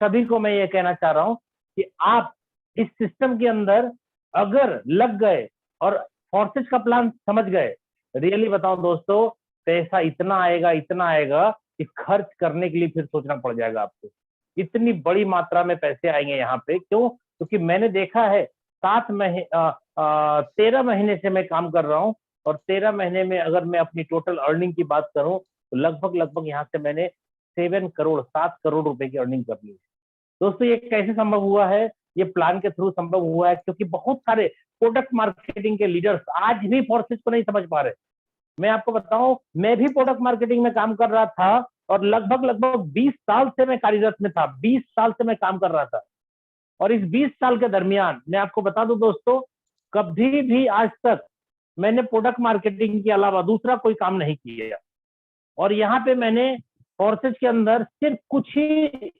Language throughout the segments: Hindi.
सभी को मैं ये कहना चाह रहा हूं कि आप इस सिस्टम के अंदर अगर लग गए और फोर्सेज का प्लान समझ गए, रियली बताऊं दोस्तों, पैसा इतना आएगा कि खर्च करने के लिए फिर सोचना पड़ जाएगा आपको। इतनी बड़ी मात्रा में पैसे आएंगे यहाँ पे। क्यों? क्योंकि मैंने देखा है 13 महीने से मैं काम कर रहा हूँ, और 13 महीने में अगर मैं अपनी टोटल अर्निंग की बात करूं तो लगभग यहाँ से मैंने 7 करोड़ रुपए की अर्निंग कर ली है। दोस्तों ये कैसे संभव हुआ है? ये प्लान के थ्रू संभव हुआ है, क्योंकि बहुत सारे प्रोडक्ट मार्केटिंग के लीडर्स आज भी फोर्सेज को नहीं समझ पा रहे। मैं आपको बताऊं, मैं भी प्रोडक्ट मार्केटिंग में काम कर रहा था, और लगभग 20 साल से मैं कार्यरत में था, 20 साल से मैं काम कर रहा था। और इस 20 साल के दरमियान मैं आपको बता दूं दोस्तों, कभी भी आज तक मैंने प्रोडक्ट मार्केटिंग के अलावा दूसरा कोई काम नहीं किया। और यहाँ पे मैंने फोर्सेज के अंदर सिर्फ कुछ ही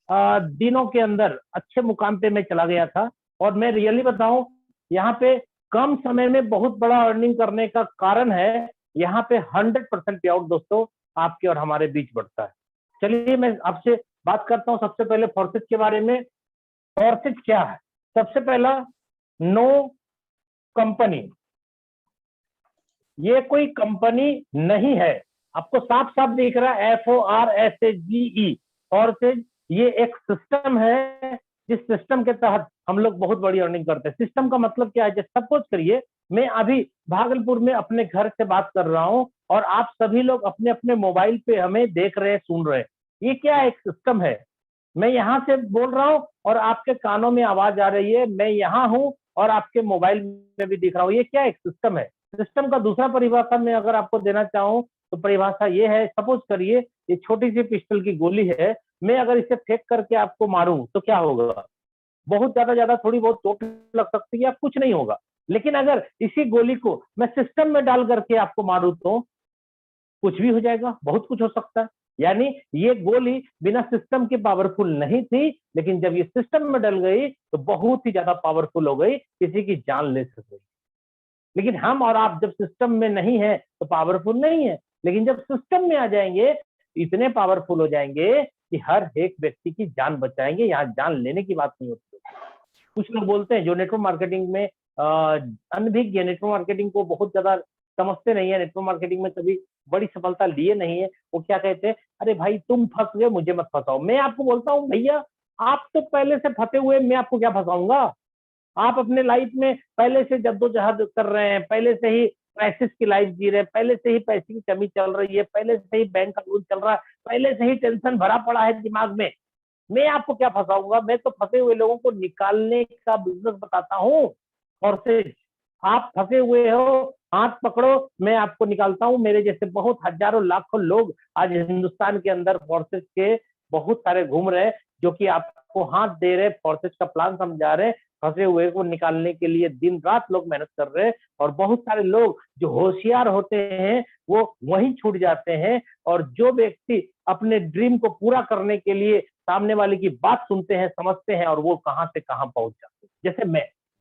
दिनों के अंदर अच्छे मुकाम पे मैं चला गया था। और मैं रियली बताऊं, यहाँ पे कम समय में बहुत बड़ा अर्निंग करने का कारण है, यहाँ पे 100% पे आउट दोस्तों आपके और हमारे बीच बढ़ता है। चलिए मैं आपसे बात करता हूं सबसे पहले फोर्सेज के बारे में। फोर्सेज क्या है? सबसे पहला, नो कंपनी। ये कोई कंपनी नहीं है, आपको साफ साफ दिख रहा है, FORSAGE, फोर्सेज। ये एक सिस्टम है, जिस सिस्टम के तहत हम लोग बहुत बड़ी अर्निंग करते हैं। सिस्टम का मतलब क्या है? जैसे सपोज करिए मैं अभी भागलपुर में अपने घर से बात कर रहा हूं, और आप सभी लोग अपने अपने मोबाइल पे हमें देख रहे हैं, सुन रहे हैं। ये क्या एक सिस्टम है? मैं यहाँ से बोल रहा हूँ और आपके कानों में आवाज आ रही है, मैं यहाँ हूँ और आपके मोबाइल में भी दिख रहा हूँ। ये क्या एक सिस्टम है? सिस्टम का दूसरा परिभाषा मैं अगर आपको देना चाहूँ तो परिभाषा ये है, सपोज करिए ये छोटी सी पिस्टल की गोली है, मैं अगर इसे फेंक करके आपको मारूं तो क्या होगा? बहुत ज्यादा थोड़ी बहुत चोट लग सकती है या कुछ नहीं होगा। लेकिन अगर इसी गोली को मैं सिस्टम में डाल करके आपको मारूं तो कुछ भी हो जाएगा, बहुत कुछ हो सकता है। यानी ये गोली बिना सिस्टम के पावरफुल नहीं थी, लेकिन जब ये सिस्टम में डल गई तो बहुत ही ज्यादा पावरफुल हो गई, किसी की जान ले सकती। लेकिन हम और आप जब सिस्टम में नहीं है तो पावरफुल नहीं है, लेकिन जब सिस्टम में आ जाएंगे इतने पावरफुल हो जाएंगे कि हर एक व्यक्ति की जान बचाएंगे। यहाँ जान लेने की बात नहीं होती। कुछ लोग बोलते हैं जो नेटवर्क मार्केटिंग में अनभिज्ञ, नेटवर्क मार्केटिंग को बहुत ज्यादा समझते नहीं है, नेटवर्क मार्केटिंग में कभी बड़ी सफलता लिए नहीं है, वो क्या कहते हैं, अरे भाई तुम फंस गए, मुझे मत फंसाओ। मैं आपको बोलता हूँ भैया, आप तो पहले से फंसे हुए, मैं आपको क्या फंसाऊंगा? आप अपने लाइफ में पहले से जद्दोजहद कर रहे हैं, पहले से ही क्राइसिस की लाइफ जी रहे हैं, पहले से ही पैसे की कमी चल रही है, पहले से ही बैंक का लोन चल रहा है, पहले से ही टेंशन भरा पड़ा है दिमाग में। मैं आपको क्या फंसाऊंगा? मैं तो फंसे हुए लोगों को निकालने का बिजनेस बताता हूँ। और से आप फंसे हुए हो, हाथ पकड़ो, मैं आपको निकालता हूँ। मेरे जैसे बहुत हजारों लाखों लोग आज हिंदुस्तान के अंदर फोर्सेज के बहुत सारे घूम रहे हैं, जो कि आपको हाथ दे रहे, फोर्सेज का प्लान समझा रहे, फंसे हुए को निकालने के लिए दिन रात लोग मेहनत कर रहे हैं। और बहुत सारे लोग जो होशियार होते हैं वो वहीं छूट जाते हैं, और जो व्यक्ति अपने ड्रीम को पूरा करने के लिए सामने वाले की बात सुनते हैं, समझते हैं, और वो कहां से कहां पहुंच जाते हैं। जैसे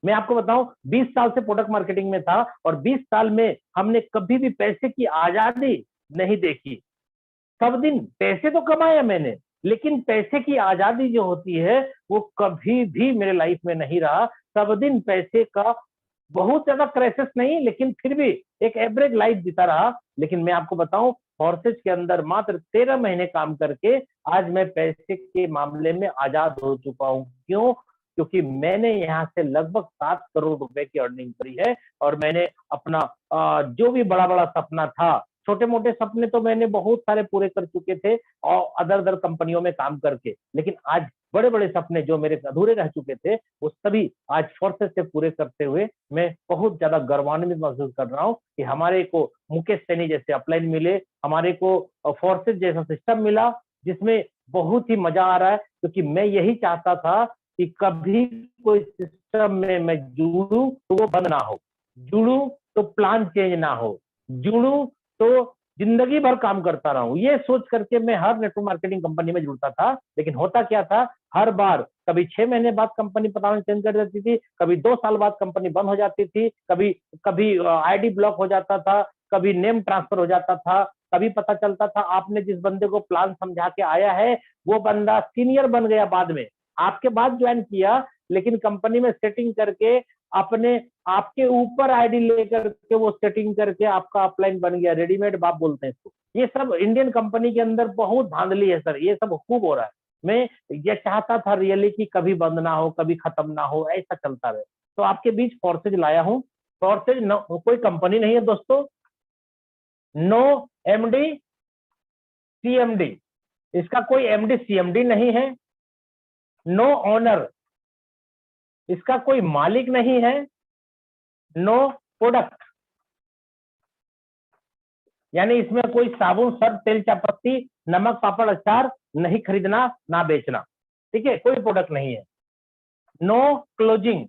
मैं आपको बताऊं, 20 साल से प्रोडक्ट मार्केटिंग में था, और 20 साल में हमने कभी भी पैसे की आजादी नहीं देखी। सब दिन पैसे तो कमाया मैंने, लेकिन पैसे की आजादी जो होती है वो कभी भी मेरे लाइफ में नहीं रहा। सब दिन पैसे का बहुत ज्यादा क्राइसिस नहीं, लेकिन फिर भी एक एवरेज लाइफ जीता रहा। लेकिन मैं आपको बताऊं, फोर्सेज के अंदर मात्र 13 महीने काम करके आज मैं पैसे के मामले में आजाद हो चुका हूं। क्यों? क्योंकि मैंने यहाँ से लगभग 7 करोड़ रुपए की अर्निंग करी है, और मैंने अपना जो भी बड़ा बड़ा सपना था, छोटे मोटे सपने तो मैंने बहुत सारे पूरे कर चुके थे और अदर कंपनियों में काम करके, लेकिन आज बड़े बड़े सपने जो मेरे अधूरे रह चुके थे वो सभी आज फोर्सेज से पूरे करते हुए मैं बहुत ज्यादा गर्वान्वित महसूस कर रहा हूँ कि हमारे को मुकेश सैनी जैसे अपलाइन मिले, हमारे को फोर्सेज जैसा सिस्टम मिला, जिसमें बहुत ही मजा आ रहा है। क्योंकि मैं यही चाहता था कि कभी कोई सिस्टम में मैं जुड़ू तो वो बंद ना हो, जुड़ू तो प्लान चेंज ना हो, जुड़ू तो जिंदगी भर काम करता रहा हूं। ये सोच करके मैं हर नेटवर्क मार्केटिंग कंपनी में जुड़ता था। लेकिन होता क्या था, हर बार कभी 6 महीने बाद कंपनी पता चेंज कर देती थी, कभी 2 साल बाद कंपनी बंद हो जाती थी, कभी कभी आईडी ब्लॉक हो जाता था, कभी नेम ट्रांसफर हो जाता था, तभी पता चलता था। आपने जिस बंदे को प्लान समझा के आया है वो बंदा सीनियर बन गया बाद में, आपके बाद ज्वाइन किया, लेकिन कंपनी में सेटिंग करके अपने आपके ऊपर आईडी लेकर के वो सेटिंग करके आपका अपलाइन बन गया, रेडीमेड बाप बोलते हैं इसको। ये सब इंडियन कंपनी के अंदर बहुत धांधली है सर, ये सब खूब हो रहा है। मैं ये चाहता था रियली कि कभी बंद ना हो, कभी खत्म ना हो, ऐसा चलता रहे। तो आपके बीच फोर्सेज लाया हूं। फोर्सेज कोई कंपनी नहीं है दोस्तों, नो एमडी सीएमडी, इसका कोई एमडी सीएमडी नहीं है, नो ओनर, इसका कोई मालिक नहीं है, नो प्रोडक्ट, यानी इसमें कोई साबुन, सर्फ, तेल, चायपत्ती, नमक, पापड़, अचार नहीं खरीदना ना बेचना, ठीक है, कोई प्रोडक्ट नहीं है। नो क्लोजिंग,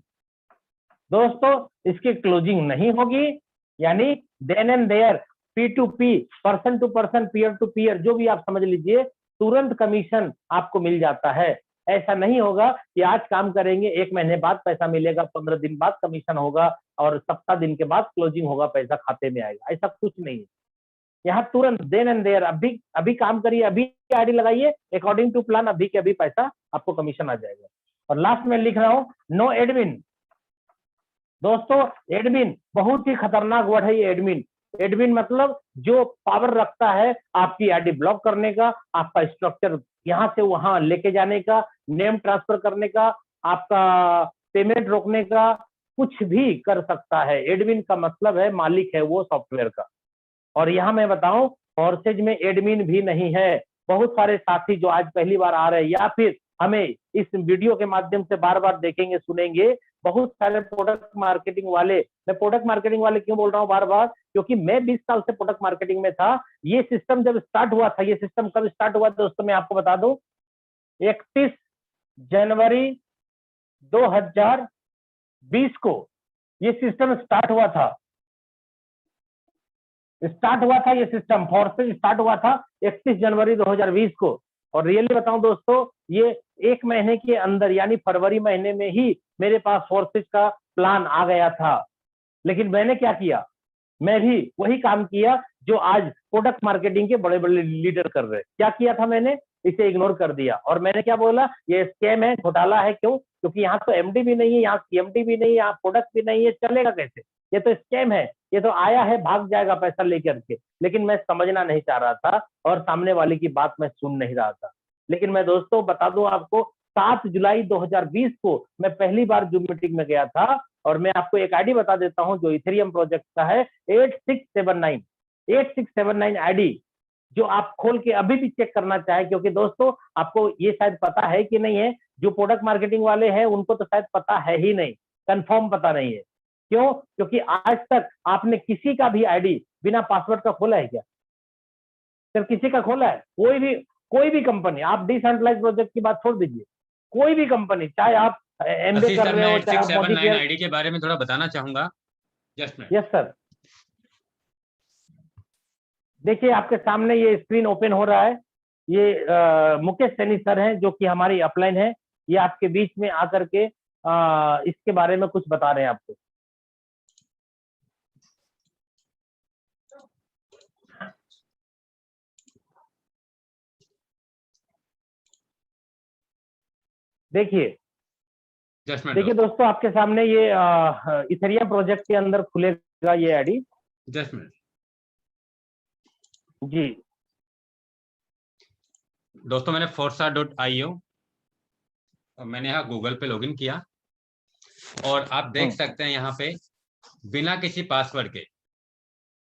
दोस्तों इसकी क्लोजिंग नहीं होगी, यानी then and there, P2P, person to person, peer to peer, जो भी आप समझ लीजिए, तुरंत कमीशन आपको मिल जाता है। ऐसा नहीं होगा कि आज काम करेंगे 1 महीने बाद पैसा मिलेगा, 15 दिन बाद कमीशन होगा और 17 दिन के बाद क्लोजिंग होगा, पैसा खाते में आएगा, ऐसा कुछ नहीं है। यहाँ तुरंत देन एंड देयर, अभी अभी काम करिए, अभी आईडी लगाइए, अकॉर्डिंग टू प्लान अभी के अभी पैसा आपको कमीशन आ जाएगा। और लास्ट में लिख रहा हूं नो एडमिन। दोस्तों एडमिन बहुत ही खतरनाक वर्ड है ये एडमिन। एडमिन मतलब जो पावर रखता है आपकी आईडी ब्लॉक करने का, आपका स्ट्रक्चर यहां से वहां लेके जाने का, नेम ट्रांसफर करने का, आपका पेमेंट रोकने का, कुछ भी कर सकता है। एडमिन का मतलब है मालिक है वो सॉफ्टवेयर का। और यहाँ मैं बताऊं फोर्सेज में एडमिन भी नहीं है। बहुत सारे साथी जो आज पहली बार आ रहे हैं या फिर हमें इस वीडियो के माध्यम से बार बार देखेंगे सुनेंगे, बहुत सारे प्रोडक्ट मार्केटिंग वाले, मैं प्रोडक्ट मार्केटिंग वाले क्यों बोल रहा हूँ बार बार, क्योंकि मैं 20 साल से प्रोडक्ट मार्केटिंग में था। ये सिस्टम जब स्टार्ट हुआ था, ये सिस्टम कब स्टार्ट हुआ दोस्तों मैं आपको बता दूं, 31 जनवरी 2020 को ये सिस्टम स्टार्ट हुआ था। ये सिस्टम फोर्सेज स्टार्ट हुआ था 31 जनवरी 2020 को। और रियली बताऊं दोस्तों, ये 1 महीने के अंदर यानी फरवरी महीने में ही मेरे पास फोर्सेज का प्लान आ गया था। लेकिन मैंने क्या किया, मैं भी वही काम किया जो आज प्रोडक्ट मार्केटिंग के बड़े बड़े लीडर कर रहे हैं। क्या किया था मैंने, इसे इग्नोर कर दिया और मैंने क्या बोला, ये स्कैम है, घोटाला है। क्यों? क्योंकि यहाँ तो एमडी भी नहीं है, यहाँ सीएमडी भी नहीं है, यहाँ प्रोडक्ट भी नहीं है, चलेगा कैसे? ये तो स्कैम है, ये तो आया है भाग जाएगा पैसा लेकर के। लेकिन मैं समझना नहीं चाह रहा था और सामने वाले की बात मैं सुन नहीं रहा था। लेकिन मैं दोस्तों बता दूं आपको, 7 जुलाई 2020 को मैं पहली बार जूम मीटिंग में गया था और मैं आपको एक आईडी बता देता हूं जो इथेरियम प्रोजेक्ट का है, 8679 आईडी, जो आप खोल के अभी भी चेक करना चाहे। क्योंकि दोस्तों आपको ये शायद पता है कि नहीं है, जो प्रोडक्ट मार्केटिंग वाले हैं उनको तो शायद पता है ही नहीं, कंफर्म पता नहीं है। क्यों? क्योंकि आज तक आपने किसी का भी आईडी बिना पासवर्ड का खोला है क्या? सर किसी का खोला है? कोई भी कंपनी, आप डिसेंट्रलाइज प्रोजेक्ट की बात छोड़ दीजिए, कोई भी कंपनी, चाहे आप एमबीए कर रहे हो, चाहे आप 8679 आईडी के बारे में थोड़ा बताना चाहूंगा। Just minute. यस सर, देखिए आपके सामने ये स्क्रीन ओपन हो रहा है। ये मुकेश सैनी सर हैं जो कि हमारी अपलाइन है। ये आपके बीच में आकर के इसके बारे में कुछ बता रहे हैं आपको। देखिए दोस्तों आपके सामने ये इथेरियम प्रोजेक्ट के अंदर खुलेगा ये आईडी। जस्ट मिनट जी दोस्तों, मैंने forsa.io और मैंने यहाँ गूगल पे लॉगिन किया और आप देख सकते हैं यहाँ पे बिना किसी पासवर्ड के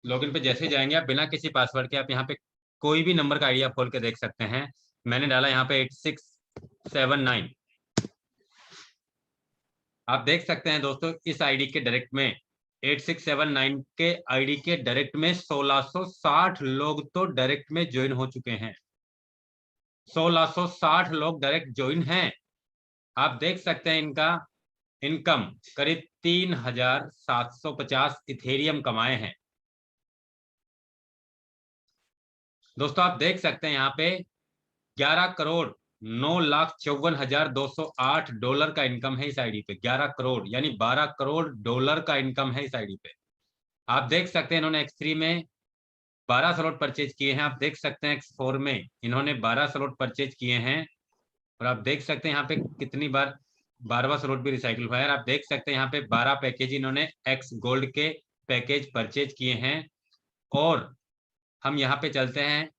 लॉगिन पे जैसे जाएंगे आप, बिना किसी पासवर्ड के आप यहाँ पे कोई भी नंबर का आईडी आप खोल के देख सकते हैं। मैंने डाला यहाँ पे 8679। आप देख सकते हैं दोस्तों इस आईडी के डायरेक्ट में 8679 के आईडी के डायरेक्ट में 1660 लोग तो डायरेक्ट में ज्वाइन हो चुके हैं। 1660 लोग डायरेक्ट ज्वाइन हैं। आप देख सकते हैं इनका इनकम करीब 3750 इथेरियम कमाए हैं। दोस्तों आप देख सकते हैं यहाँ पे 11,09,54,208 डॉलर का इनकम है इस आईडी पे। 11 करोड़ यानी 12 करोड़ डॉलर का इनकम है इस आईडी पे। आप देख सकते हैं इन्होंने X3 में 12 स्लॉट परचेज किए हैं। आप देख सकते हैं X4 में इन्होंने 12 स्लॉट परचेज किए हैं और आप देख सकते हैं यहाँ पे कितनी बार 12वां स्लॉट भी रिसाइकिल हुआ है। आप देख सकते हैं यहाँ पे 12 पैकेज इन्होंने X गोल्ड के पैकेज परचेज किए हैं। और हम यहाँ पे चलते हैं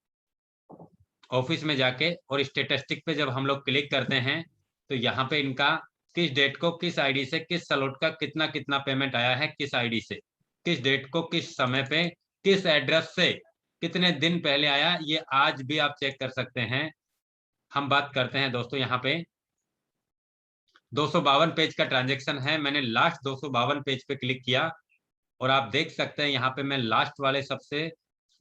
ऑफिस में जाके और स्टेटिस्टिक पे जब हम लोग क्लिक करते हैं तो यहाँ पे इनका किस डेट को किस आईडी से किस स्लॉट का कितना कितना पेमेंट आया है, किस आईडी से किस डेट को किस समय पे किस एड्रेस से कितने दिन पहले आया, ये आज भी आप चेक कर सकते हैं। हम बात करते हैं दोस्तों यहाँ पे 252 पेज का ट्रांजेक्शन है। मैंने लास्ट 252 पेज पे क्लिक किया और आप देख सकते हैं यहाँ पे मैं लास्ट वाले सबसे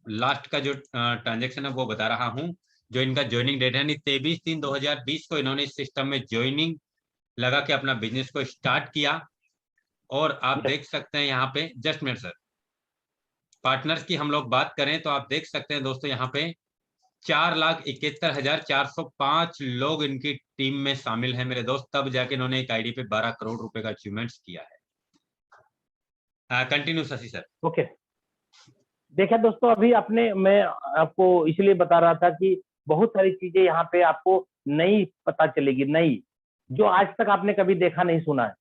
लास्ट का जो ट्रांजेक्शन है वो बता रहा हूँ। जो इनका ज्वाइनिंग डेट है 23/3/2020 को इन्होंने इस सिस्टम में ज्वाइनिंग लगा के अपना बिजनेस को स्टार्ट किया। और आप देख सकते हैं यहाँ पे जस्ट मिनट सर, पार्टनर्स की हम लोग बात करें तो आप देख सकते हैं दोस्तों यहाँ पे 4,71,405 लोग इनकी टीम में शामिल हैं मेरे दोस्त, तब जाके इन्होंने एक आईडी पे 12 करोड़ रुपए का अचीवमेंट्स किया है। Continue Shashi sir. ओके, देखिए दोस्तों, अभी मैं आपको इसलिए बता रहा था कि बहुत सारी चीजें यहाँ पे आपको नई पता चलेगी, नई, जो आज तक आपने कभी देखा नहीं सुना है।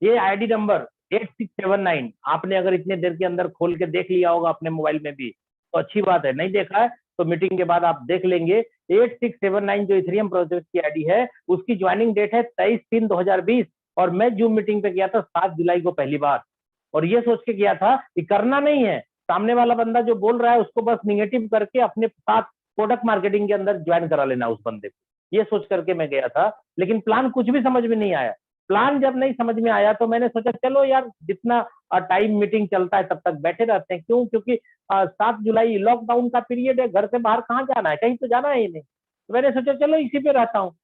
ये आईडी नंबर 8679 आपने अगर इतने देर के अंदर खोल के देख लिया होगा अपने मोबाइल में भी तो अच्छी बात है, नहीं देखा है तो मीटिंग के बाद आप देख लेंगे। 8679 जो इथेरियम प्रोजेक्ट की आईडी है उसकी ज्वाइनिंग डेट है 23/3/2020 और मैं जूम मीटिंग पे गया था 7 जुलाई को पहली बार, और ये सोच के गया था कि करना नहीं है, सामने वाला बंदा जो बोल रहा है उसको बस निगेटिव करके अपने साथ प्रोडक्ट मार्केटिंग के अंदर ज्वाइन करा लेना उस बंदे को, ये सोच करके मैं गया था। लेकिन प्लान कुछ भी समझ में नहीं आया। प्लान जब नहीं समझ में आया तो मैंने सोचा चलो यार जितना टाइम मीटिंग चलता है तब तक बैठे रहते हैं, क्यों, क्योंकि 7 जुलाई लॉकडाउन का पीरियड है, घर से बाहर कहाँ जाना है, कहीं तो जाना है ही नहीं। तो मैंने सोचा चलो इसी पे रहता हूँ।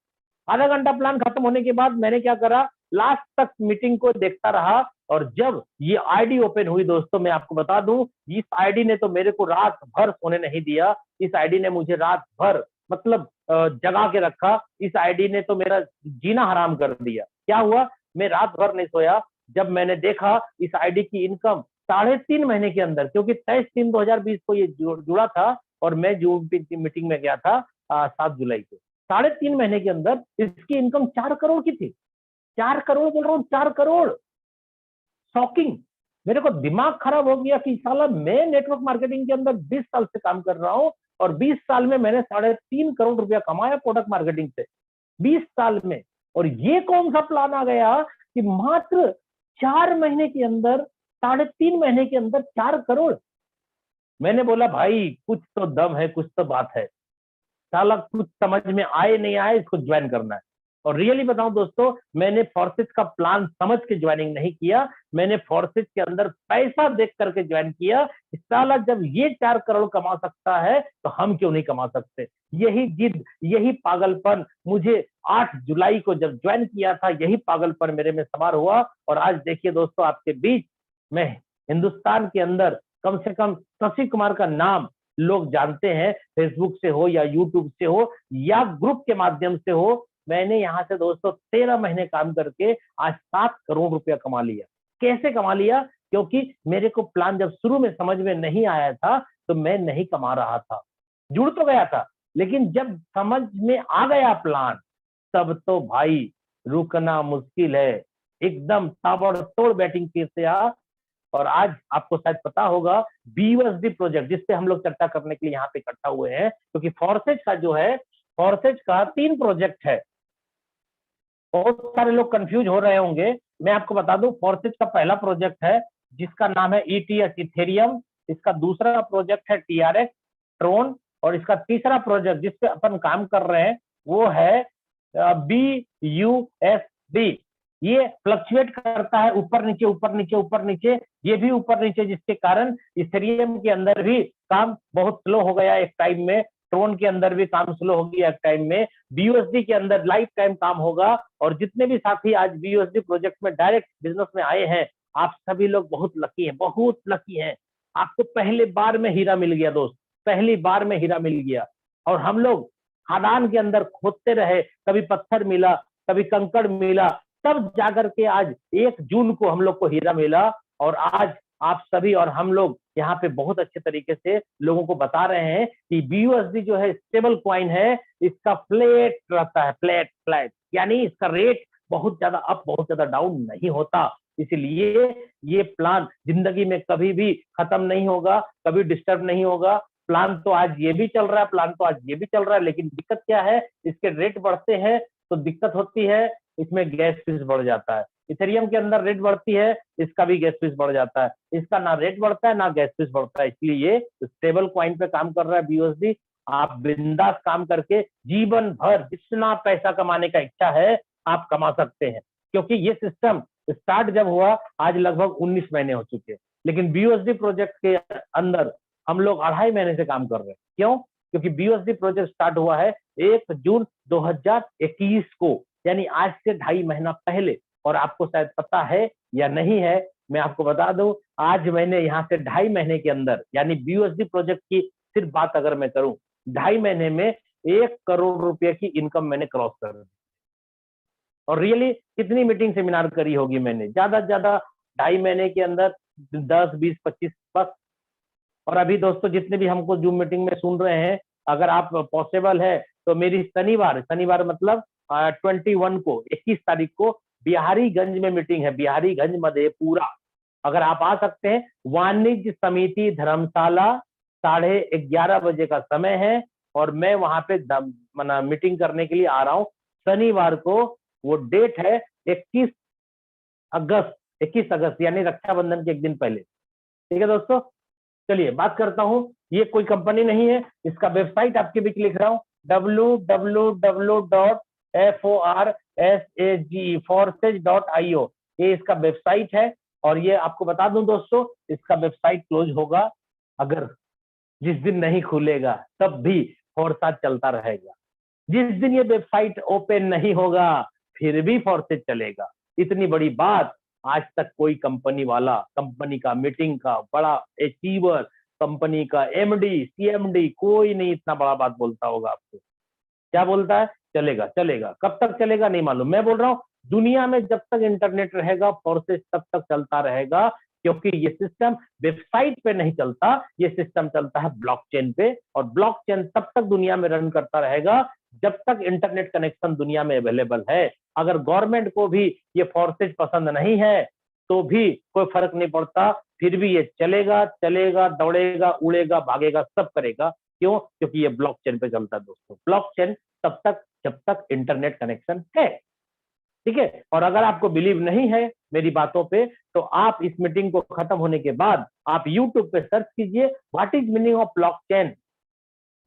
आधा घंटा प्लान खत्म होने के बाद मैंने क्या करा, लास्ट तक मीटिंग को देखता रहा, और जब ये आईडी ओपन हुई दोस्तों, मैं आपको बता दूं, इस आईडी ने तो मेरे को रात भर सोने नहीं दिया। इस आईडी ने मुझे रात भर मतलब जगा के रखा। इस आईडी ने तो मेरा जीना हराम कर दिया। क्या हुआ, मैं रात भर नहीं सोया जब मैंने देखा इस आईडी की इनकम 3.5 महीने के अंदर, क्योंकि 23/3/2020 को ये जुड़ा था और मैं जून मीटिंग में गया था 7 जुलाई को। 3.5 महीने के अंदर इसकी इनकम 4 करोड़ की थी। 4 करोड़ बोल रहा हूँ, 4 करोड़। शॉकिंग। मेरे को दिमाग खराब हो गया कि साला मैं नेटवर्क मार्केटिंग के अंदर 20 साल से काम कर रहा हूँ और 20 साल में मैंने 3.5 करोड़ रुपया कमाया प्रोडक्ट मार्केटिंग से 20 साल में। और ये कौन सा प्लान आ गया कि मात्र 4 महीने के अंदर, 3.5 महीने के अंदर 4 करोड़। मैंने बोला भाई कुछ तो दम है, कुछ तो बात है, साला कुछ समझ में आए नहीं आए, इसको ज्वाइन करना है। और रियली बताऊं दोस्तों, मैंने फोर्सेज का प्लान समझ के ज्वाइनिंग नहीं किया, मैंने फोर्सेज के अंदर पैसा देख करके ज्वाइन किया। साला जब ये 4 करोड़ कमा सकता है तो हम क्यों नहीं कमा सकते। यही जिद, यही पागलपन मुझे 8 जुलाई को जब ज्वाइन किया था, यही पागलपन मेरे में सवार हुआ। और आज देखिए दोस्तों, आपके बीच में हिंदुस्तान के अंदर कम से कम शशि कुमार का नाम लोग जानते हैं, फेसबुक से हो या यूट्यूब से हो या ग्रुप के माध्यम से हो। मैंने यहाँ से दोस्तों 13 महीने काम करके आज 7 करोड़ रुपया कमा लिया। कैसे कमा लिया, क्योंकि मेरे को प्लान जब शुरू में समझ में नहीं आया था तो मैं नहीं कमा रहा था, जुड़ तो गया था, लेकिन जब समझ में आ गया प्लान तब तो भाई रुकना मुश्किल है, एकदम ताबड़तोड़ बैटिंग करते आ। और आज आपको शायद पता होगा BUSD प्रोजेक्ट जिसपे हम लोग चर्चा करने के लिए यहाँ पे इकट्ठा हुए हैं, क्योंकि फोर्सेज का जो है, फोर्सेज का 3 प्रोजेक्ट है। बहुत सारे लोग कंफ्यूज हो रहे होंगे, मैं आपको बता दूं, फोर्सेज का पहला प्रोजेक्ट है जिसका नाम है ETH इथेरियम, इसका दूसरा प्रोजेक्ट है TRX ट्रोन, और इसका तीसरा प्रोजेक्ट जिसपे अपन काम कर रहे हैं वो है BUSD। ये फ्लक्चुएट करता है ऊपर नीचे ऊपर नीचे ऊपर नीचे, ये भी ऊपर नीचे, जिसके कारण इथेरियम के अंदर भी काम बहुत स्लो हो गया एक टाइम में, ट्रोन के अंदर भी काम स्लो हो गया एक टाइम में, BUSD के अंदर लाइफ टाइम काम होगा। और जितने भी साथी आज BUSD प्रोजेक्ट में डायरेक्ट बिजनेस में आए हैं, आप सभी लोग बहुत लकी हैं, बहुत लकी हैं। आपको पहले बार में हीरा मिल गया दोस्त, पहली बार में हीरा मिल गया। और हम लोग खदान के अंदर खोदते रहे, कभी पत्थर मिला, कभी कंकड़ मिला, तब जाकर के आज 1 जून को हम लोग को हीरा मिला। और आज आप सभी और हम लोग यहाँ पे बहुत अच्छे तरीके से लोगों को बता रहे हैं कि BUSD जो है स्टेबल कॉइन है, इसका फ्लैट रहता है, फ्लैट फ्लैट, यानी इसका रेट बहुत ज्यादा अप बहुत ज्यादा डाउन नहीं होता। इसलिए ये प्लान जिंदगी में कभी भी खत्म नहीं होगा, कभी डिस्टर्ब नहीं होगा। प्लान तो आज ये भी चल रहा है, प्लान तो आज ये भी चल रहा है, लेकिन दिक्कत क्या है, इसके रेट बढ़ते हैं तो दिक्कत होती है, इसमें गैस फीस बढ़ जाता है। इथेरियम के अंदर रेट बढ़ती है, इसका भी गैस फीस बढ़ जाता है। इसका ना रेट बढ़ता है ना गैस फीस बढ़ता है, इसलिए ये स्टेबल कॉइन पे काम कर रहा है BUSD। आप बिंदास काम करके जीवन भर जितना पैसा कमाने का इच्छा है आप कमा सकते हैं, क्योंकि ये सिस्टम स्टार्ट जब हुआ आज लगभग 19 महीने हो चुके हैं, लेकिन BUSD प्रोजेक्ट के अंदर हम लोग 2.5 महीने से काम कर रहे हैं। क्यों? क्योंकि BUSD प्रोजेक्ट स्टार्ट हुआ है 1 जून 2021 को, यानी आज से 2.5 महीना पहले। और आपको शायद पता है या नहीं है, मैं आपको बता दूं, आज मैंने यहाँ से 2.5 महीने के अंदर, यानी BUSD प्रोजेक्ट की सिर्फ बात अगर मैं करूं, 2.5 महीने में 1 करोड़ रुपए की इनकम मैंने क्रॉस कर दी। और रियली कितनी मीटिंग सेमिनार करी होगी मैंने, ज्यादा से ज्यादा 2.5 महीने के अंदर 10, 20, 25 बस। और अभी दोस्तों जितने भी हमको जूम मीटिंग में सुन रहे हैं, अगर आप पॉसिबल है तो मेरी शनिवार मतलब 21 को, 21 तारीख को बिहारीगंज में मीटिंग है, बिहारीगंज मधेपुरा। अगर आप आ सकते हैं, वाणिज्य समिति धर्मशाला, 11:30 बजे का समय है, और मैं वहां पे मीटिंग करने के लिए आ रहा हूँ शनिवार को। वो डेट है 21 अगस्त, यानी रक्षाबंधन के एक दिन पहले। ठीक है दोस्तों, चलिए बात करता हूं। ये कोई कंपनी नहीं है, इसका वेबसाइट आपके बीच लिख रहा हूं, www.forsage.io, ये इसका वेबसाइट है। और ये आपको बता दूं दोस्तों, इसका वेबसाइट क्लोज होगा, अगर जिस दिन नहीं खुलेगा तब भी फोर्साज चलता रहेगा। जिस दिन ये वेबसाइट ओपन नहीं होगा फिर भी फोर्सेज चलेगा। इतनी बड़ी बात आज तक कोई कंपनी वाला, कंपनी का मीटिंग का बड़ा अचीवर, कंपनी का MD CMD, कोई नहीं इतना बड़ा बात बोलता होगा आपको। क्या बोलता है? चलेगा चलेगा, कब तक चलेगा नहीं मालूम। मैं बोल रहा हूँ दुनिया में जब तक इंटरनेट रहेगा फोर्सेज तब तक चलता रहेगा, क्योंकि ये सिस्टम वेबसाइट पे नहीं चलता, ये सिस्टम चलता है ब्लॉकचेन पे। और ब्लॉकचेन तब तक दुनिया में रन करता रहेगा जब तक इंटरनेट कनेक्शन दुनिया में अवेलेबल है। अगर गवर्नमेंट को भी ये फोर्सेज पसंद नहीं है तो भी कोई फर्क नहीं पड़ता, फिर भी ये चलेगा चलेगा, दौड़ेगा, उड़ेगा, भागेगा, सब करेगा। क्यों? क्योंकि ये ब्लॉकचेन पे चलता है दोस्तों। ब्लॉकचेन तब तक जब तक इंटरनेट कनेक्शन है। ठीक है, और अगर आपको बिलीव नहीं है मेरी बातों पे, तो आप इस मीटिंग को खत्म होने के बाद आप यूट्यूब पे सर्च कीजिए, what is meaning of blockchain,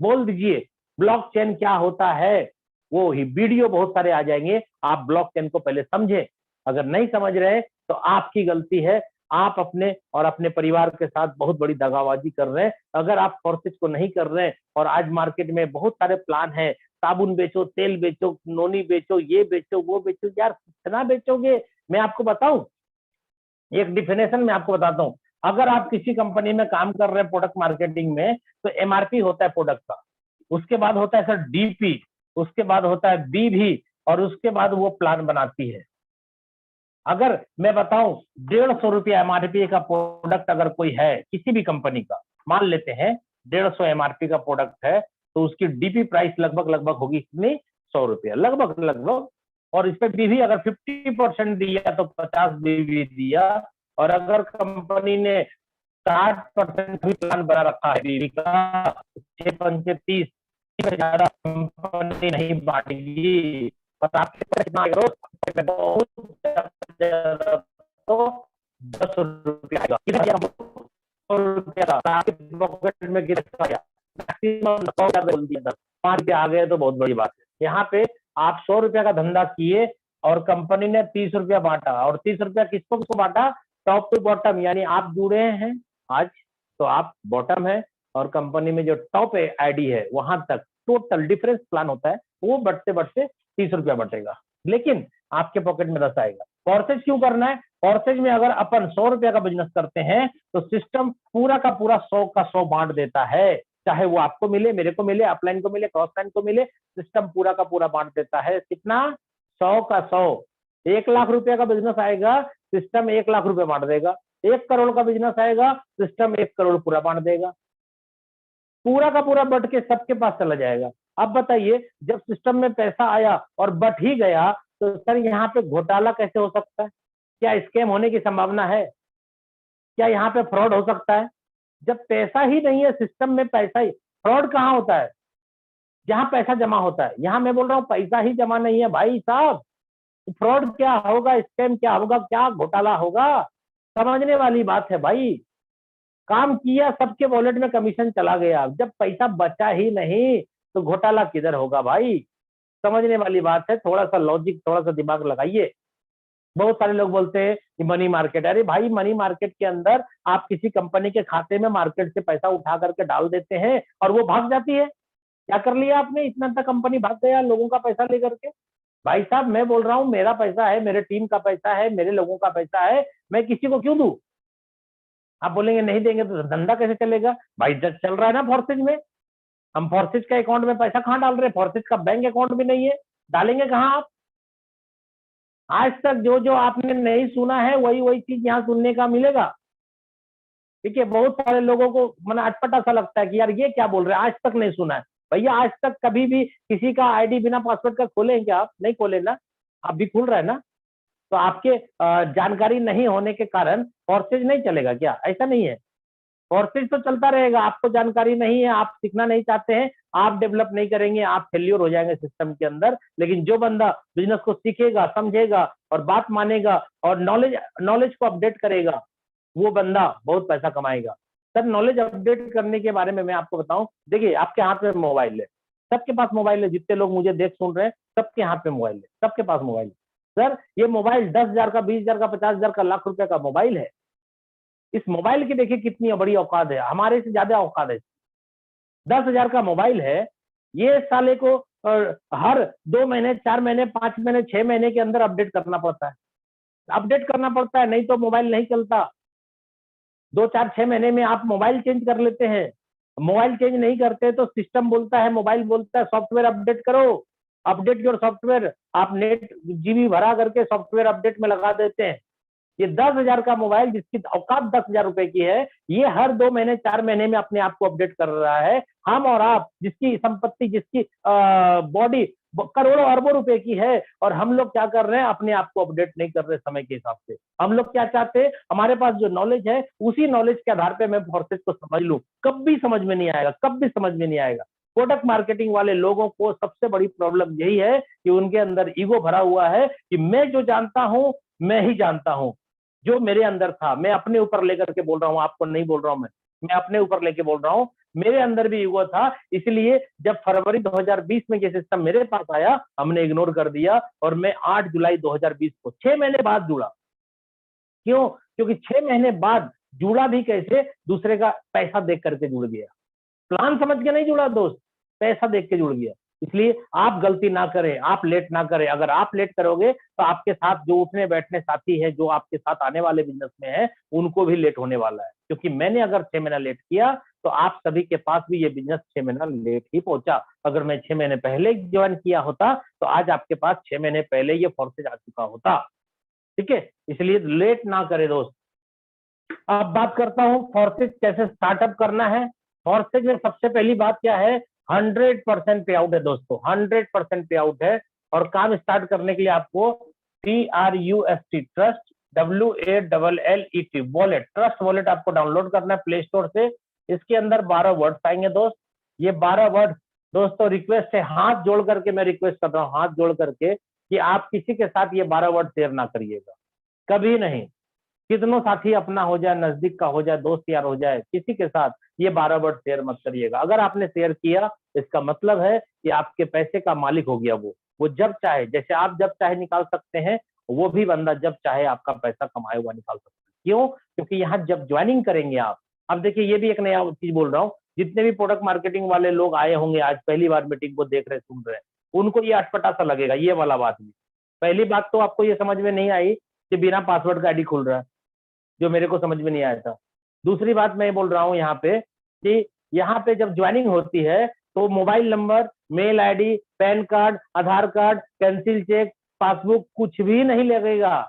बोल दीजिए ब्लॉकचेन क्या होता है, वो ही वीडियो बहुत सारे आ जाएंगे। आप ब्लॉकचेन को पहले समझे, अगर नहीं समझ रहे तो आपकी गलती है, आप अपने और अपने परिवार के साथ बहुत बड़ी दगाबाजी कर रहे हैं। अगर आप फोर्सेज को नहीं कर रहे हैं, और आज मार्केट में बहुत सारे प्लान है, साबुन बेचो, तेल बेचो, नोनी बेचो, ये बेचो, वो बेचो, यार कितना बेचोगे? मैं आपको बताऊं, एक डिफिनेशन में आपको बताता हूँ। अगर आप किसी कंपनी में काम कर रहे हैं प्रोडक्ट मार्केटिंग में, तो MRP होता है प्रोडक्ट का, उसके बाद होता है सर DP, उसके बाद होता है BV, और उसके बाद वो प्लान बनाती है। अगर मैं बताऊं 150 रुपया MRP का प्रोडक्ट अगर कोई है किसी भी कंपनी का, मान लेते हैं 150 MRP का प्रोडक्ट है, तो उसकी DP प्राइस लगभग होगी कितनी? 100 रुपया, लगभग। और इस पे BV अगर 50% दिया तो 50 BV दिया। और अगर कंपनी ने 60% भी प्लान बना रखा है BV का, 6 30 ज्यादा कंपनी नहीं बांटेगी। और आपके पास कितना तो 10 रुपया आएगा, 5 रुपया आ गए तो बहुत बड़ी बात है। यहाँ पे आप 100 रुपया का धंधा किए और कंपनी ने 30 रुपया बांटा, और 30 रुपया किसको बांटा? टॉप टू बॉटम, यानी आप जुड़े हैं आज तो आप बॉटम है, और कंपनी में जो टॉप आईडी है वहां तक टोटल डिफरेंस प्लान होता है, वो बढ़ते 30 रुपया बटेगा, लेकिन आपके पॉकेट में 10 आएगा। फोर्सेज क्यों करना है? फोर्सेज में अगर अपन 100 रुपया का बिजनेस करते हैं तो सिस्टम पूरा का पूरा 100 का 100 बांट देता है, चाहे वो आपको मिले, मेरे को मिले, अपलाइन को मिले, क्रॉस लाइन को मिले, सिस्टम पूरा का पूरा बांट देता है। कितना? 100 का 100। 1 लाख रुपया का बिजनेस आएगा, सिस्टम 1 लाख रुपया बांट देगा। 1 करोड़ का बिजनेस आएगा, सिस्टम 1 करोड़ पूरा बांट देगा, पूरा का पूरा बट के सबके पास चला जाएगा। अब बताइए, जब सिस्टम में पैसा आया और बट ही गया, तो सर यहाँ पे घोटाला कैसे हो सकता है? क्या स्कैम होने की संभावना है? क्या यहाँ पे फ्रॉड हो सकता है? जब पैसा ही नहीं है सिस्टम में, पैसा ही, फ्रॉड कहाँ होता है? जहां पैसा जमा होता है। यहाँ मैं बोल रहा हूँ पैसा ही जमा नहीं है भाई साहब, फ्रॉड क्या होगा, स्कैम क्या होगा, क्या घोटाला होगा? समझने वाली बात है भाई। काम किया, सबके वॉलेट में कमीशन चला गया, जब पैसा बचा ही नहीं तो घोटाला किधर होगा भाई? समझने वाली बात है, थोड़ा सा लॉजिक, थोड़ा सा दिमाग लगाइए। बहुत सारे लोग बोलते हैं कि मनी मार्केट, अरे भाई मनी मार्केट के अंदर आप किसी कंपनी के खाते में मार्केट से पैसा उठा करके डाल देते हैं और वो भाग जाती है। क्या कर लिया आपने? इतना तक कंपनी भाग गया लोगों का पैसा लेकर के। भाई साहब मैं बोल रहा हूँ, मेरा पैसा है, मेरे टीम का पैसा है, मेरे लोगों का पैसा है, मैं किसी को क्यों दूं? आप बोलेंगे नहीं देंगे तो धंधा कैसे चलेगा? भाई चल रहा है ना फोर्सेज में, हम फोर्सेज का अकाउंट में पैसा कहाँ डाल रहे हैं? फोर्सेज का बैंक अकाउंट भी नहीं है, डालेंगे कहाँ आप? आज तक जो जो आपने नहीं सुना है वही वही चीज यहाँ सुनने का मिलेगा। ठीक है, बहुत सारे लोगों को मतलब अटपटा सा लगता है कि यार ये क्या बोल रहे हैं, आज तक नहीं सुना है। भैया आज तक कभी भी किसी का आईडी बिना पासवर्ड का खोले हैं क्या आप? नहीं खोले ना, आप भी खुल रहा है ना। तो आपके जानकारी नहीं होने के कारण फोर्सेज नहीं चलेगा क्या? ऐसा नहीं है, फोर्सेज तो चलता रहेगा। आपको जानकारी नहीं है, आप सीखना नहीं चाहते हैं, आप डेवलप नहीं करेंगे, आप फेल्योर हो जाएंगे सिस्टम के अंदर। लेकिन जो बंदा बिजनेस को सीखेगा, समझेगा और बात मानेगा और नॉलेज को अपडेट करेगा, वो बंदा बहुत पैसा कमाएगा। सर नॉलेज अपडेट करने के बारे में मैं आपको बताऊं, देखिए आपके हाथ में मोबाइल है, सबके पास मोबाइल है, जितने लोग मुझे देख सुन रहे हैं सबके हाथ में मोबाइल है, सबके पास मोबाइल है। सर ये मोबाइल 10,000 का, 20,000 का, 50,000 का, लाख रुपए का मोबाइल है। इस मोबाइल की देखिए कितनी बड़ी औकात है, हमारे से ज्यादा औकात है। 10,000 का मोबाइल है, ये साले को हर 2 महीने, 4 महीने, 5 महीने, 6 महीने के अंदर अपडेट करना पड़ता है, अपडेट करना पड़ता है, नहीं तो मोबाइल नहीं चलता। 2, 4, 6 महीने में आप मोबाइल चेंज कर लेते हैं, मोबाइल चेंज नहीं करते तो सिस्टम बोलता है, मोबाइल बोलता है सॉफ्टवेयर अपडेट करो, अपडेट योर सॉफ्टवेयर। आप नेट जीबी भरा करके सॉफ्टवेयर अपडेट में लगा देते हैं। ये 10,000 का मोबाइल जिसकी औकात 10,000 रुपए की है, ये हर 2 महीने, 4 महीने में अपने आप को अपडेट कर रहा है। हम और आप जिसकी संपत्ति, जिसकी बॉडी करोड़ों अरबों रुपए की है, और हम लोग क्या कर रहे हैं, अपने आप को अपडेट नहीं कर रहे समय के हिसाब से। हम लोग क्या चाहते हैं, हमारे पास जो नॉलेज है उसी नॉलेज के आधार पे मैं फोर्सेज को समझ लूं, कब भी समझ में नहीं आएगा, कब भी समझ में नहीं आएगा। प्रोडक्ट मार्केटिंग वाले लोगों को सबसे बड़ी प्रॉब्लम यही है कि उनके अंदर ईगो भरा हुआ है कि मैं जो जानता हूं मैं ही जानता हूं। जो मेरे अंदर था, मैं अपने ऊपर लेकर के बोल रहा हूं, आपको नहीं बोल रहा हूं, मैं अपने ऊपर लेके बोल रहा हूं। मेरे अंदर भी ईगो था, इसलिए जब फरवरी 2020 में ये सिस्टम मेरे पास आया, हमने इग्नोर कर दिया और मैं 8 जुलाई 2020 को 6 महीने बाद जुड़ा। क्यों? क्योंकि 6 महीने बाद जुड़ा भी कैसे, दूसरे का पैसा देख करके जुड़ गया, प्लान समझ के नहीं जुड़ा दोस्त, पैसा देख के जुड़ गया। इसलिए आप गलती ना करें, आप लेट ना करें। अगर आप लेट करोगे तो आपके साथ जो उठने बैठने साथी है, जो आपके साथ आने वाले बिजनेस में है, उनको भी लेट होने वाला है। क्योंकि मैंने अगर 6 महीना लेट किया तो आप सभी के पास भी ये बिजनेस 6 महीना लेट ही पहुंचा। अगर मैं 6 महीने पहले ज्वाइन किया होता तो आज आपके पास 6 महीने पहले ये फोर्सेज आ चुका होता। ठीक है, इसलिए लेट ना करे दोस्त। अब बात करता हूं फोर्सेज कैसे स्टार्टअप करना है। फोर्सेज में सबसे पहली बात क्या है, 100% पे आउट है दोस्तों, 100% पे आउट है। और काम स्टार्ट करने के लिए आपको TRUST, trust, WALLET, wallet, trust wallet आपको डाउनलोड करना है प्ले स्टोर से। इसके अंदर 12 वर्ड्स आएंगे दोस्त। ये 12 वर्ड दोस्तों, रिक्वेस्ट है, हाथ जोड़ करके मैं रिक्वेस्ट कर रहा हूँ, हाथ जोड़ करके, कि आप किसी के साथ ये 12 वर्ड शेयर ना करिएगा, कभी नहीं। कितनों साथी अपना हो जाए, नजदीक का हो जाए, दोस्त यार हो जाए, किसी के साथ ये 12 वर्ड शेयर मत करिएगा। अगर आपने शेयर किया, इसका मतलब है कि आपके पैसे का मालिक हो गया वो जब चाहे, जैसे आप जब चाहे निकाल सकते हैं, वो भी बंदा जब चाहे आपका पैसा कमाए हुआ निकाल सकता है। क्यों? क्योंकि यहाँ जब ज्वाइनिंग करेंगे आप, अब देखिए ये भी एक नया चीज बोल रहा हूँ, जितने भी प्रोडक्ट मार्केटिंग वाले लोग आए होंगे, आज पहली बार मीटिंग को देख रहे, सुन रहे, उनको ये अटपटा सा लगेगा, ये वाला बात भी। पहली बात तो आपको ये समझ में नहीं आई कि बिना पासवर्ड का आईडी खुल रहा है, जो मेरे को समझ में नहीं आया था। दूसरी बात मैं बोल रहा हूँ यहाँ पे कि यहाँ पे जब ज्वाइनिंग होती है तो mobile number, mail ID, PAN card, Aadhaar card, cancel cheque, passbook कुछ भी नहीं लगेगा,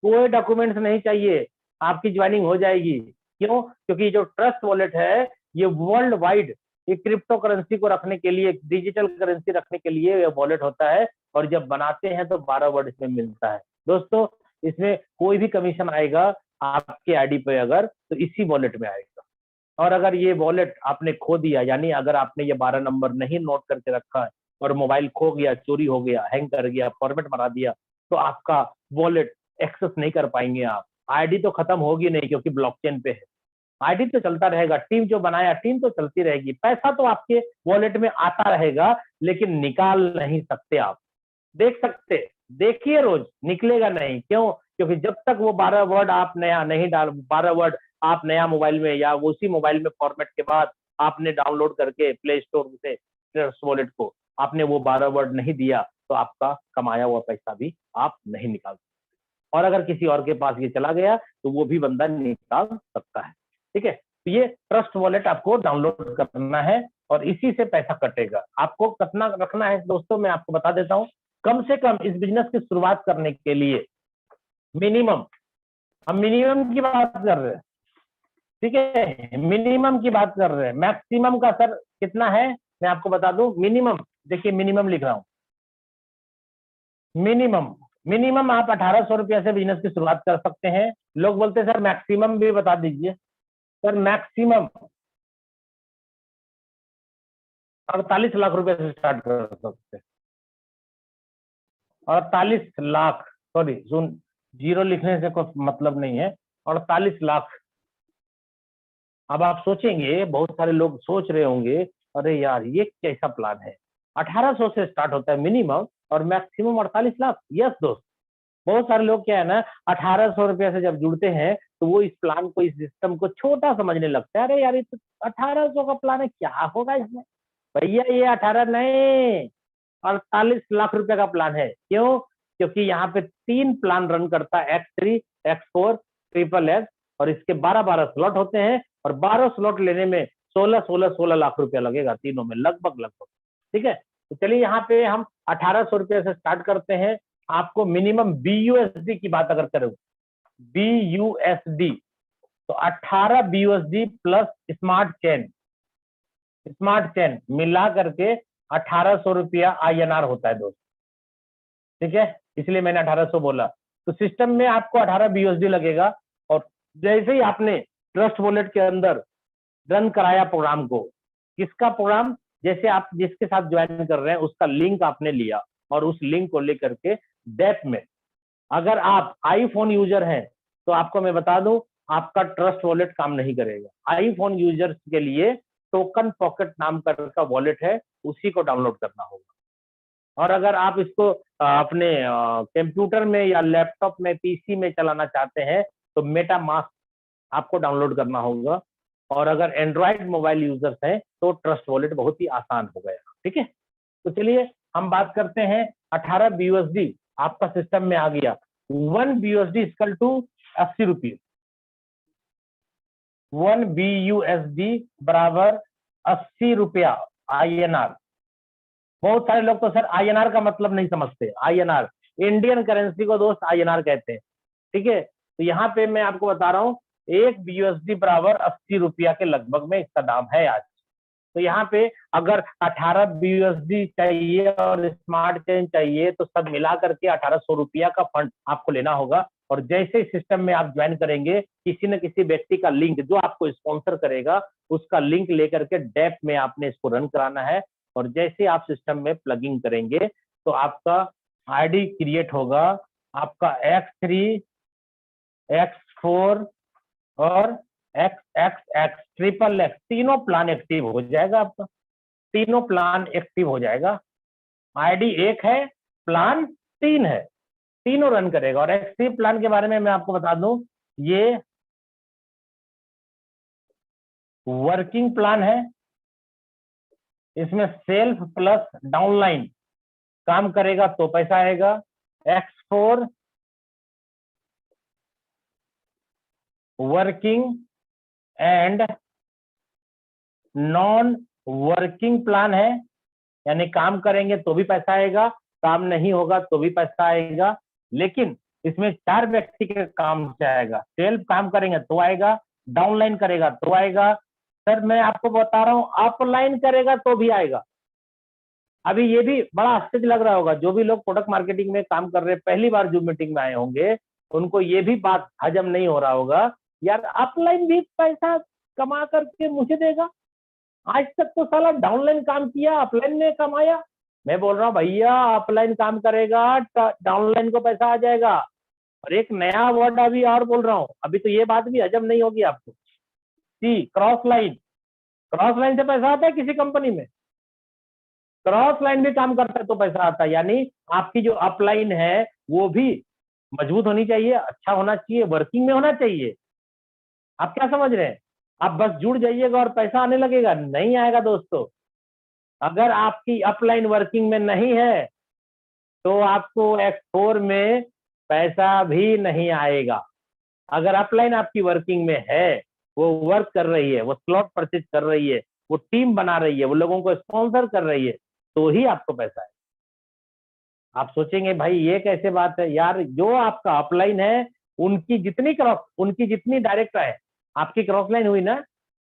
कोई डॉक्यूमेंट्स नहीं चाहिए। आपकी ज्वाइनिंग हो जाएगी। क्यों? क्योंकि जो ट्रस्ट वॉलेट है ये वर्ल्ड वाइड ये क्रिप्टो करेंसी को रखने के लिए, डिजिटल करेंसी रखने के लिए ये वॉलेट होता है, और जब बनाते हैं तो 12 वर्ड इसमें मिलता है। दोस्तों इसमें कोई भी कमीशन आएगा आपके आईडी पे अगर, तो इसी वॉलेट में आएगा। और अगर ये वॉलेट आपने खो दिया, यानी अगर आपने ये 12 नंबर नहीं नोट करके रखा है और मोबाइल खो गया, चोरी हो गया, हैंग कर गया, फॉर्मेट मरा दिया, तो आपका वॉलेट एक्सेस नहीं कर पाएंगे आप। आईडी तो खत्म होगी नहीं क्योंकि ब्लॉकचेन पे है, आईडी तो चलता रहेगा, टीम जो बनाया टीम तो चलती रहेगी, पैसा तो आपके वॉलेट में आता रहेगा, लेकिन निकाल नहीं सकते आप। देख सकते, देखिए रोज, निकलेगा नहीं। क्यों? क्योंकि जब तक वो 12 वर्ड आप नया नहीं डाल, 12 वर्ड आप नया मोबाइल में या उसी मोबाइल में फॉर्मेट के बाद आपने डाउनलोड करके प्ले स्टोर से ट्रस्ट वॉलेट को आपने वो 12 वर्ड नहीं दिया, तो आपका कमाया हुआ पैसा भी आप नहीं निकाल सकते। और अगर किसी और के पास ये चला गया तो वो भी बंदा निकाल सकता है। ठीक है, तो ये ट्रस्ट वॉलेट आपको डाउनलोड करना है और इसी से पैसा कटेगा। आपको कितना रखना है दोस्तों, मैं आपको बता देता हूँ। कम से कम इस बिजनेस की शुरुआत करने के लिए मिनिमम, हम मिनिमम की बात कर रहे हैं, ठीक है, मिनिमम की बात कर रहे हैं। मैक्सिमम का सर कितना है मैं आपको बता दूं। मिनिमम, देखिए मिनिमम लिख रहा हूं, मिनिमम मिनिमम आप 1800 रुपया से बिजनेस की शुरुआत कर सकते हैं। लोग बोलते हैं सर मैक्सिमम भी बता दीजिए। सर मैक्सिमम 48 लाख रुपए से स्टार्ट कर सकते हैं। 48 लाख, सॉरी सुन, जीरो लिखने से कोई मतलब नहीं है, 48 लाख। अब आप सोचेंगे, बहुत सारे लोग सोच रहे होंगे, अरे यार ये कैसा प्लान है, 1800 से स्टार्ट होता है मिनिमम और मैक्सिमम 48 लाख। यस दोस्त, बहुत सारे लोग क्या है ना, 1800 रुपये से जब जुड़ते हैं तो वो इस प्लान को, इस सिस्टम को छोटा समझने लगता है। अरे यार ये तो 1800 का प्लान है, क्या होगा इसमें। भैया ये 18 नहीं, 48 लाख रुपए का प्लान है। क्यों? क्योंकि यहाँ पे 3 प्लान रन करता है, X3, X4, ट्रिपल एक्स, और इसके 12-12 स्लॉट होते हैं, और 12 स्लॉट लेने में 16 लाख रुपया लगेगा तीनों में, लगभग। ठीक है, तो चलिए यहाँ पे हम 1800 रुपये से स्टार्ट करते हैं। आपको मिनिमम BUSD की बात अगर करें, BUSD, तो 18 BUSD प्लस स्मार्ट चेन मिला करके 1800 रुपया INR होता है दोस्त। ठीक है, इसलिए मैंने 1800 बोला। तो सिस्टम में आपको 18 BUSD लगेगा, और जैसे ही आपने ट्रस्ट वॉलेट के अंदर रन कराया प्रोग्राम को, किसका प्रोग्राम, जैसे आप जिसके साथ ज्वाइन कर रहे हैं उसका लिंक आपने लिया, और उस लिंक को लेकर के डेप में, अगर आप आईफोन यूजर हैं तो आपको मैं बता दूं आपका ट्रस्ट वॉलेट काम नहीं करेगा। आईफोन यूजर्स के लिए टोकन पॉकेट नाम का वॉलेट है, उसी को डाउनलोड करना होगा। और अगर आप इसको अपने कंप्यूटर में या लैपटॉप में, PC में चलाना चाहते हैं तो मेटा मास्क आपको डाउनलोड करना होगा। और अगर एंड्रॉइड मोबाइल यूजर्स हैं तो ट्रस्ट वॉलेट बहुत ही आसान हो गया। ठीक है, तो चलिए हम बात करते हैं। 18 BUSD आपका सिस्टम में आ गया। 1 BUSD इक्वल टू 80 रुपये। 1 BUSD बराबर 80 रुपया INR। बहुत सारे लोग तो सर INR का मतलब नहीं समझते। INR इंडियन करेंसी को दोस्त INR कहते हैं। ठीक है, तो यहाँ पे मैं आपको बता रहा हूँ 1 BUSD बराबर 80 रुपया के लगभग में इसका दाम है आज। तो यहाँ पे अगर 18 BUSD चाहिए और स्मार्ट चेन चाहिए तो सब मिला करके 1800 रुपया का फंड आपको लेना होगा। और जैसे सिस्टम में आप ज्वाइन करेंगे, किसी न किसी व्यक्ति का लिंक जो आपको स्पॉन्सर करेगा, उसका लिंक लेकर के डेप में आपने इसको रन कराना है। और जैसे आप सिस्टम में प्लगिंग करेंगे तो आपका आईडी क्रिएट होगा, आपका X3, X4 और XXX, ट्रिपल एक्स, तीनों प्लान एक्टिव हो जाएगा। आपका तीनों प्लान एक्टिव हो जाएगा। आईडी 1 है, प्लान 3 है, तीनों रन करेगा। और एक्टिव प्लान के बारे में मैं आपको बता दूं, ये वर्किंग प्लान है। इसमें सेल्फ प्लस डाउनलाइन काम करेगा तो पैसा आएगा। X4 working and non working plan है, यानी काम करेंगे तो भी पैसा आएगा, काम नहीं होगा तो भी पैसा आएगा। लेकिन इसमें 4 व्यक्ति के काम से आएगा। सेल्फ काम करेंगे तो आएगा, डाउनलाइन करेगा तो आएगा, सर मैं आपको बता रहा हूं अपलाइन करेगा तो भी आएगा। अभी ये भी बड़ा आश्चर्य लग रहा होगा, जो भी लोग प्रोडक्ट मार्केटिंग में काम कर रहे हैं, पहली बार जूम मीटिंग में आए होंगे, उनको ये भी बात हजम नहीं हो रहा होगा, यार अपलाइन भी पैसा कमा करके मुझे देगा, आज तक तो साला डाउनलाइन काम किया, अपलाइन ने कमाया। मैं बोल रहा हूँ भैया अपलाइन काम करेगा डाउनलाइन को पैसा आ जाएगा। और एक नया वर्ड अभी और बोल रहा हूँ, अभी तो ये बात भी हजम नहीं होगी आपको। सी क्रॉस लाइन, क्रॉस लाइन से पैसा आता है किसी कंपनी में? क्रॉस लाइन भी काम करता है तो पैसा आता है। यानी आपकी जो अपलाइन है वो भी मजबूत होनी चाहिए, अच्छा होना चाहिए, वर्किंग में होना चाहिए। आप क्या समझ रहे हैं? आप बस जुड़ जाइएगा और पैसा आने लगेगा? नहीं आएगा दोस्तों। अगर आपकी अपलाइन वर्किंग में नहीं है तो आपको X4 में पैसा भी नहीं आएगा। अगर अपलाइन आपकी वर्किंग में है, वो वर्क कर रही है, वो स्लॉट परचेज कर रही है, वो टीम बना रही है, वो लोगों को स्पॉन्सर कर रही है, तो ही आपको पैसा है। आप सोचेंगे भाई ये कैसे बात है यार, जो आपका अपलाइन है उनकी जितनी डायरेक्ट है, आपकी क्रॉस लाइन हुई ना,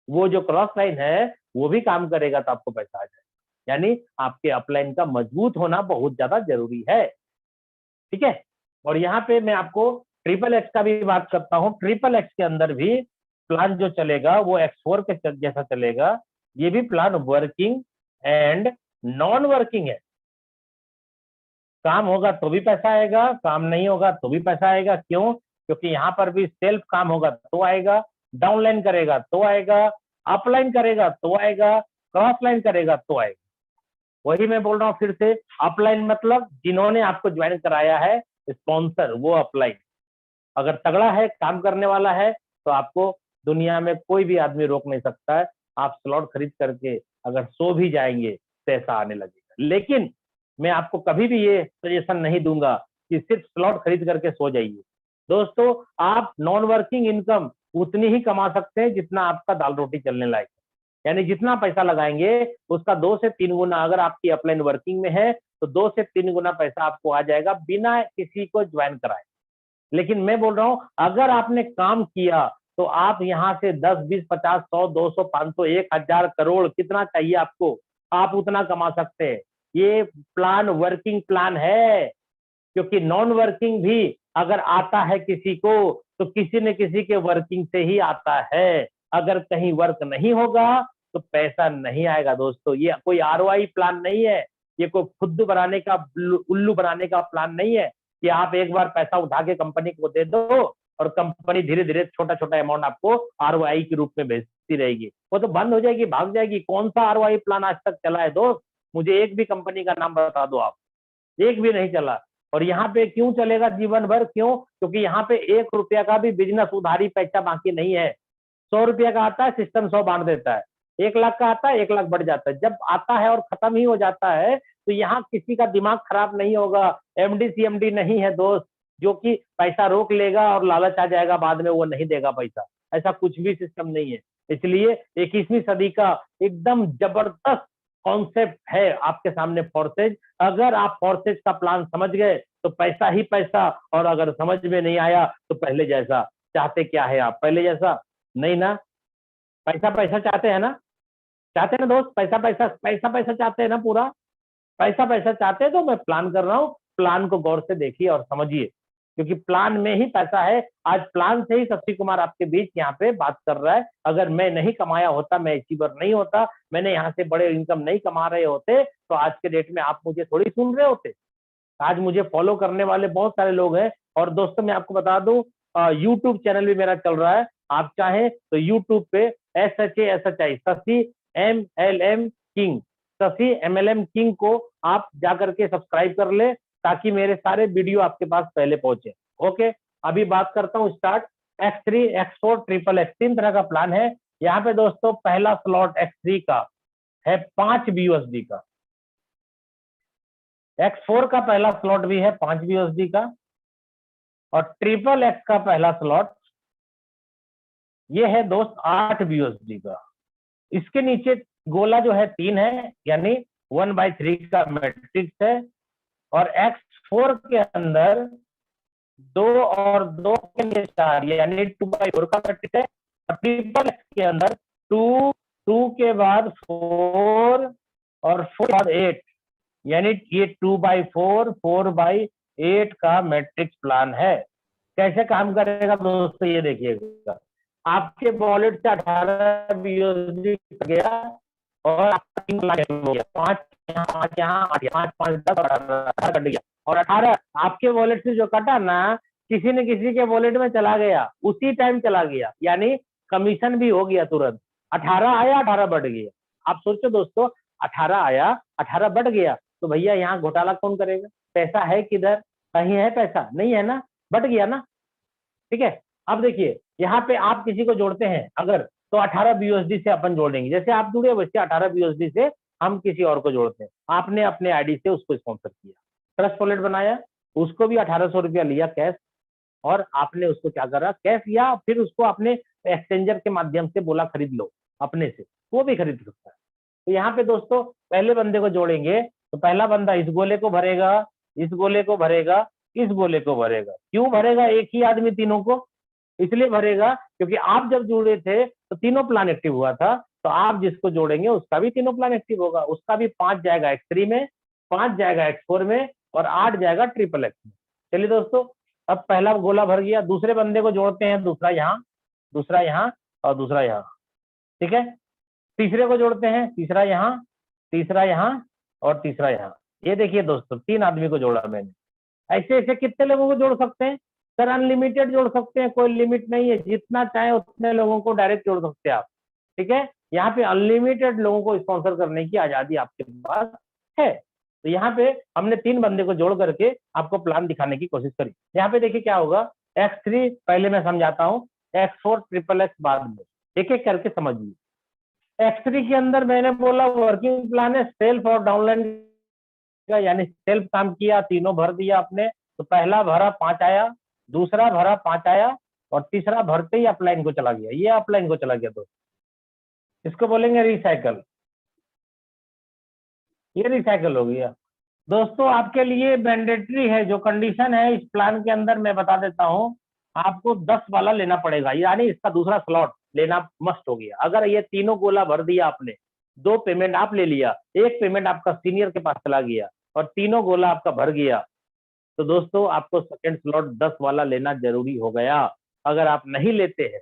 वो जो क्रॉस लाइन है वो भी काम करेगा तो आपको पैसा आ जाएगा। यानी आपके अपलाइन का मजबूत होना बहुत ज्यादा जरूरी है, ठीक है। और यहाँ पे मैं आपको XXX का भी बात करता हूँ। XXX के अंदर भी प्लान जो चलेगा वो X4 के जैसा चलेगा। ये भी plan working and non working है। काम होगा तो भी पैसा आएगा, काम नहीं होगा तो भी पैसा आएगा। क्यों? क्योंकि यहाँ पर भी सेल्फ काम होगा तो आएगा, डाउनलाइन करेगा तो आएगा, अपलाइन करेगा तो आएगा, क्रॉस लाइन करेगा तो आएगा। वही मैं बोल रहा हूँ फिर से, अपलाइन मतलब जिन्होंने आपको ज्वाइन कराया है, स्पॉन्सर, वो अपलाइन। अगर तगड़ा है, काम करने वाला है, तो आपको दुनिया में कोई भी आदमी रोक नहीं सकता है। आप स्लॉट खरीद करके अगर सो भी जाएंगे पैसा आने लगेगा। लेकिन मैं आपको कभी भी ये सजेशन नहीं दूंगा कि सिर्फ स्लॉट खरीद करके सो जाइए। दोस्तों आप नॉन वर्किंग इनकम उतनी ही कमा सकते हैं जितना आपका दाल रोटी चलने लायक है। यानी जितना पैसा लगाएंगे उसका 2 से 3 गुना, अगर आपकी अपलाइन वर्किंग में है तो 2 से 3 गुना पैसा आपको आ जाएगा बिना किसी को ज्वाइन कराए। लेकिन मैं बोल रहा हूं अगर आपने काम किया तो आप यहाँ से 10, 20, 50, 100, 200, 500, 1000 करोड़, कितना चाहिए आपको, आप उतना कमा सकते हैं। ये प्लान वर्किंग प्लान है। क्योंकि नॉन वर्किंग भी अगर आता है किसी को तो किसी न किसी के वर्किंग से ही आता है। अगर कहीं वर्क नहीं होगा तो पैसा नहीं आएगा दोस्तों। ये कोई ROI प्लान नहीं है, ये कोई खुद बनाने का, उल्लू बनाने का प्लान नहीं है कि आप एक बार पैसा उठा के कंपनी को दे दो और कंपनी धीरे धीरे छोटा छोटा अमाउंट आपको ROI के रूप में भेजती रहेगी। वो तो बंद हो जाएगी, भाग जाएगी। कौन सा ROI प्लान आज तक चला है दोस्त? मुझे एक भी कंपनी का नाम बता दो आप, एक भी नहीं चला। और यहाँ पे क्यों चलेगा जीवन भर? क्यों? क्योंकि यहाँ पे 1 रुपया का भी बिजनेस उधारी पैसा बाकी नहीं है। 100 रुपया का आता है, सिस्टम 100 बांट देता है। 1 लाख का आता है, 1 लाख बढ़ जाता है। जब आता है और खत्म ही हो जाता है तो यहाँ किसी का दिमाग खराब नहीं होगा। MD CMD नहीं है दोस्त जो कि पैसा रोक लेगा और लालच आ जाएगा बाद में वो नहीं देगा पैसा। ऐसा कुछ भी सिस्टम नहीं है। इसलिए 21वीं सदी का एकदम जबरदस्त कॉन्सेप्ट है आपके सामने फोर्सेज। अगर आप फोर्सेज का प्लान समझ गए तो पैसा ही पैसा, और अगर समझ में नहीं आया तो पहले जैसा। चाहते क्या है आप? पहले जैसा नहीं ना? पैसा पैसा चाहते हैं ना? चाहते हैं ना दोस्त? पैसा पैसा पैसा पैसा चाहते हैं ना? पूरा पैसा पैसा चाहते हैं तो मैं प्लान कर रहा हूँ। प्लान को गौर से देखिए और समझिए, क्योंकि प्लान में ही पैसा है। आज प्लान से ही शशि कुमार आपके बीच यहाँ पे बात कर रहा है। अगर मैं नहीं कमाया होता, मैं अचीवर नहीं होता, मैंने यहाँ से बड़े इनकम नहीं कमा रहे होते तो आज के डेट में आप मुझे थोड़ी सुन रहे होते। आज मुझे फॉलो करने वाले बहुत सारे लोग हैं। और दोस्तों मैं आपको बता दूं, यूट्यूब चैनल भी मेरा चल रहा है। आप चाहें तो यूट्यूब पे SHI Shashi MLM king, Shashi MLM king को आप जाकर के सब्सक्राइब कर ले ताकि मेरे सारे वीडियो आपके पास पहले पहुंचे। ओके, अभी बात करता हूँ स्टार्ट। X3, X4, XXX 3 तरह का प्लान है। यहाँ पे दोस्तों पहला स्लॉट X3 का है 5 BUSD का। X4 का पहला स्लॉट भी है 5 BUSD का। और XXX का पहला स्लॉट ये है दोस्त 8 BUSD का। इसके नीचे गोला जो है 3 है, यानी 1/3 का मैट्रिक्स है। और X4 के अंदर 2 और 2 के लिए 4 यानी 2/4 का मैट्रिक्स है। और ट्रिपल एक्स के अंदर 2, 2 के बाद 4 और 4 के बाद 8 यानी ये 2/4, 4/8 का मैट्रिक्स प्लान है। कैसे काम करेगा दोस्तों ये देखिएगा, आपके वॉलेट से 18 BUSD गया और आपका 3 लाख हो गया, 5 यहाँ 5 यहाँ 8 5 5 10 और 18 कट गया। और 18 आपके वॉलेट से जो कटा ना, किसी न किसी के वॉलेट में चला गया, उसी टाइम चला गया, यानी कमीशन भी हो गया तुरंत। 18 आया 18 बढ़ गया। आप सोचो दोस्तों, 18 आया 18 बढ़ गया, तो भैया यहाँ घोटाला कौन करेगा? पैसा है किधर? कहीं है पैसा? नहीं है ना, बढ़ गया ना। ठीक है, अब देखिए यहाँ पे आप किसी को जोड़ते हैं अगर, तो 18 BUSD से अपन जोड़ेंगे, जैसे आप जुड़े वैसे 18 BUSD से हम किसी और को जोड़ते हैं। आपने अपने आईडी से उसको स्पॉन्सर किया, ट्रस्ट वॉलेट बनाया, उसको भी 1800 रुपया लिया कैश, और आपने उसको क्या करा, कैश या फिर उसको अपने एक्सचेंजर के माध्यम से बोला खरीद लो अपने से, वो भी खरीद सकता है। तो यहाँ पे दोस्तों पहले बंदे को जोड़ेंगे, तो पहला बंदा इस गोले को भरेगा, इस गोले को भरेगा, इस गोले को भरेगा। क्यों भरेगा एक ही आदमी तीनों को? इसलिए भरेगा क्योंकि आप जब जुड़े थे तो तीनों प्लान एक्टिव हुआ था, तो आप जिसको जोड़ेंगे उसका भी तीनों प्लान एक्टिव होगा, उसका भी 5 जाएगा X3 में, 5 जाएगा X4 में और 8 जाएगा ट्रिपल एक्स में। चलिए दोस्तों, अब पहला गोला भर गया, दूसरे बंदे को जोड़ते हैं, दूसरा यहाँ, दूसरा यहाँ और दूसरा यहाँ। ठीक है, तीसरे को जोड़ते हैं, तीसरा यहाँ, तीसरा यहाँ और तीसरा यहाँ। ये देखिए दोस्तों 3 आदमी को जोड़ा मैंने। ऐसे ऐसे कितने लोगों को जोड़ सकते हैं सर? अनलिमिटेड जोड़ सकते हैं, कोई लिमिट नहीं है, जितना चाहे उतने लोगों को डायरेक्ट जोड़ सकते हैं आप। ठीक है, यहाँ पे अनलिमिटेड लोगों को स्पॉन्सर करने की आजादी आपके पास है। तो यहाँ पे हमने 3 बंदे को जोड़ करके आपको प्लान दिखाने की कोशिश करी। यहाँ पे देखिए क्या होगा, X3 पहले मैं समझाता हूँ, X4 ट्रिपल एक्स बाद में, एक एक करके समझिए। X3 के अंदर मैंने बोला वर्किंग प्लान है सेल्फ और डाउनलाइन का, यानी सेल्फ काम किया, तीनों भर दिया आपने। तो पहला भरा 5 आया, दूसरा भरा 5 आया और तीसरा भरते ही अपलाइन को चला गया, ये अपलाइन को चला गया दोस्तों। इसको बोलेंगे रिसाइकल, ये रिसाइकल हो गया। दोस्तों आपके लिए मैंडेटरी है, जो कंडीशन है इस प्लान के अंदर मैं बता देता हूँ, आपको 10 वाला लेना पड़ेगा, यानी इसका दूसरा स्लॉट लेना मस्ट हो गया। अगर ये तीनों गोला भर दिया आपने, 2 पेमेंट आप ले लिया, 1 पेमेंट आपका सीनियर के पास चला गया और तीनों गोला आपका भर गया, तो दोस्तों आपको सेकंड स्लॉट 10 वाला लेना जरूरी हो गया। अगर आप नहीं लेते हैं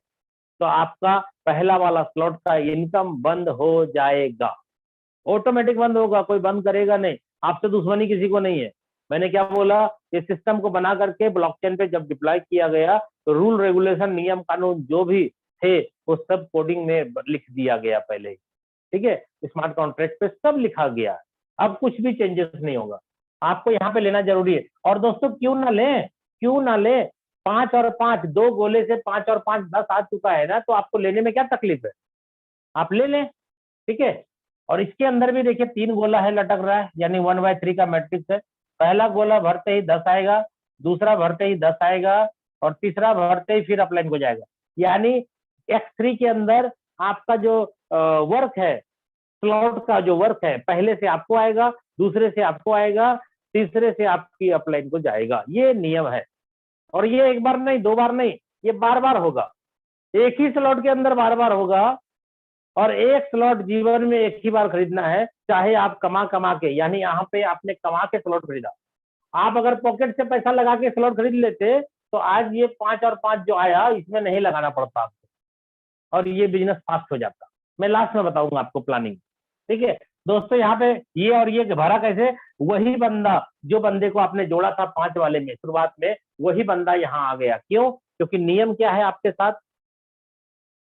तो आपका पहला वाला स्लॉट का इनकम बंद हो जाएगा, ऑटोमेटिक बंद होगा, कोई बंद करेगा नहीं। आपसे दुश्मनी किसी को नहीं है। मैंने क्या बोला, इस सिस्टम को बना करके ब्लॉकचेन पे जब डिप्लॉय किया गया तो रूल रेगुलेशन नियम कानून जो भी थे वो सब कोडिंग में लिख दिया गया पहले ही। ठीक है, स्मार्ट कॉन्ट्रैक्ट पे सब लिखा गया है, अब कुछ भी चेंजेस नहीं होगा। आपको यहाँ पे लेना जरूरी है। और दोस्तों क्यों ना लें, क्यों ना लें, 5 और 5, 2 गोले से 5 और 5 10 आ चुका है ना, तो आपको लेने में क्या तकलीफ है, आप ले लें। ठीक है, और इसके अंदर भी देखिए 3 गोला है लटक रहा है, यानी 1/3 का मैट्रिक्स है। पहला गोला भरते ही 10 आएगा, दूसरा भरते ही 10 आएगा और तीसरा भरते ही फिर अपलाइन हो जाएगा। यानी X3 के अंदर आपका जो वर्क है, स्लॉट का जो वर्क है, पहले से आपको आएगा, दूसरे से आपको आएगा, तीसरे से आपकी अपलाइन को जाएगा। ये नियम है, और ये एक बार नहीं, 2 बार नहीं, ये बार बार होगा। एक ही स्लॉट के अंदर बार बार होगा, और एक स्लॉट जीवन में एक ही बार खरीदना है, चाहे आप कमा कमा के, यानी यहाँ पे आपने कमा के स्लॉट खरीदा। आप अगर पॉकेट से पैसा लगा के स्लॉट खरीद लेते तो आज ये 5 और 5 जो आया इसमें नहीं लगाना पड़ता आपको, और ये बिजनेस फास्ट हो जाता। मैं लास्ट में बताऊंगा आपको प्लानिंग। ठीक है दोस्तों, यहाँ पे ये और ये भरा कैसे, वही बंदा जो बंदे को आपने जोड़ा था 5 वाले में शुरुआत में, वही बंदा यहाँ आ गया। क्यों? क्योंकि नियम क्या है आपके साथ,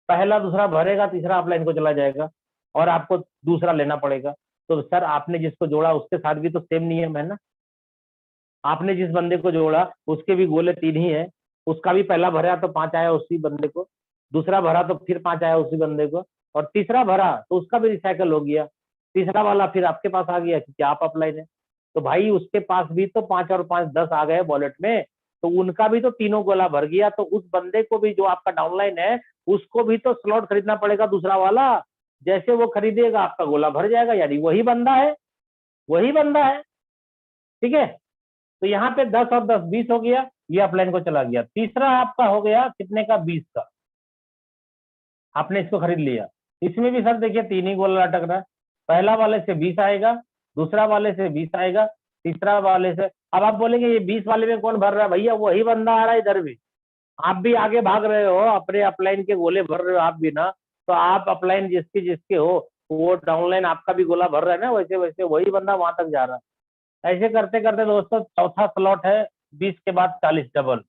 पहला दूसरा भरेगा, तीसरा अपलाइन को चला जाएगा और आपको दूसरा लेना पड़ेगा। तो सर आपने जिसको जोड़ा उसके साथ भी तो सेम नियम है ना, आपने जिस बंदे को जोड़ा उसके भी गोले 3 ही है, उसका भी पहला भरा तो 5 आया उसी बंदे को, दूसरा भरा तो फिर 5 आया उसी बंदे को, और तीसरा भरा तो उसका भी रिसाइकल हो गया, तीसरा वाला फिर आपके पास आ गया कि आप अपलाइन है। तो भाई उसके पास भी तो 5 और 5 10 आ गए वॉलेट में, तो उनका भी तो तीनों गोला भर गया। तो उस बंदे को भी जो आपका डाउनलाइन है उसको भी तो स्लॉट खरीदना पड़ेगा दूसरा वाला, जैसे वो खरीदेगा आपका गोला भर जाएगा, यानी वही बंदा है, वही बंदा है। ठीक है, तो यहाँ पे 10 और 10 20 हो गया, ये अपलाइन को चला गया। तीसरा आपका हो गया कितने का, 20 का, आपने इसको खरीद लिया। इसमें भी सर देखिए 3 ही गोला लटक रहा है। पहला वाले से 20 आएगा, दूसरा वाले से 20 आएगा, तीसरा वाले से। अब आप बोलेंगे ये 20 वाले में कौन भर रहा है, भैया वही बंदा आ रहा है इधर भी। आप भी आगे भाग रहे हो, अपने अपलाइन के गोले भर रहे हो आप भी ना, तो आप अपलाइन जिसके जिसके हो वो डाउनलाइन आपका भी गोला भर रहा है ना, वैसे वैसे वही बंदा वहां तक जा रहा है। ऐसे करते करते दोस्तों चौथा स्लॉट है 20 के बाद 40 डबल,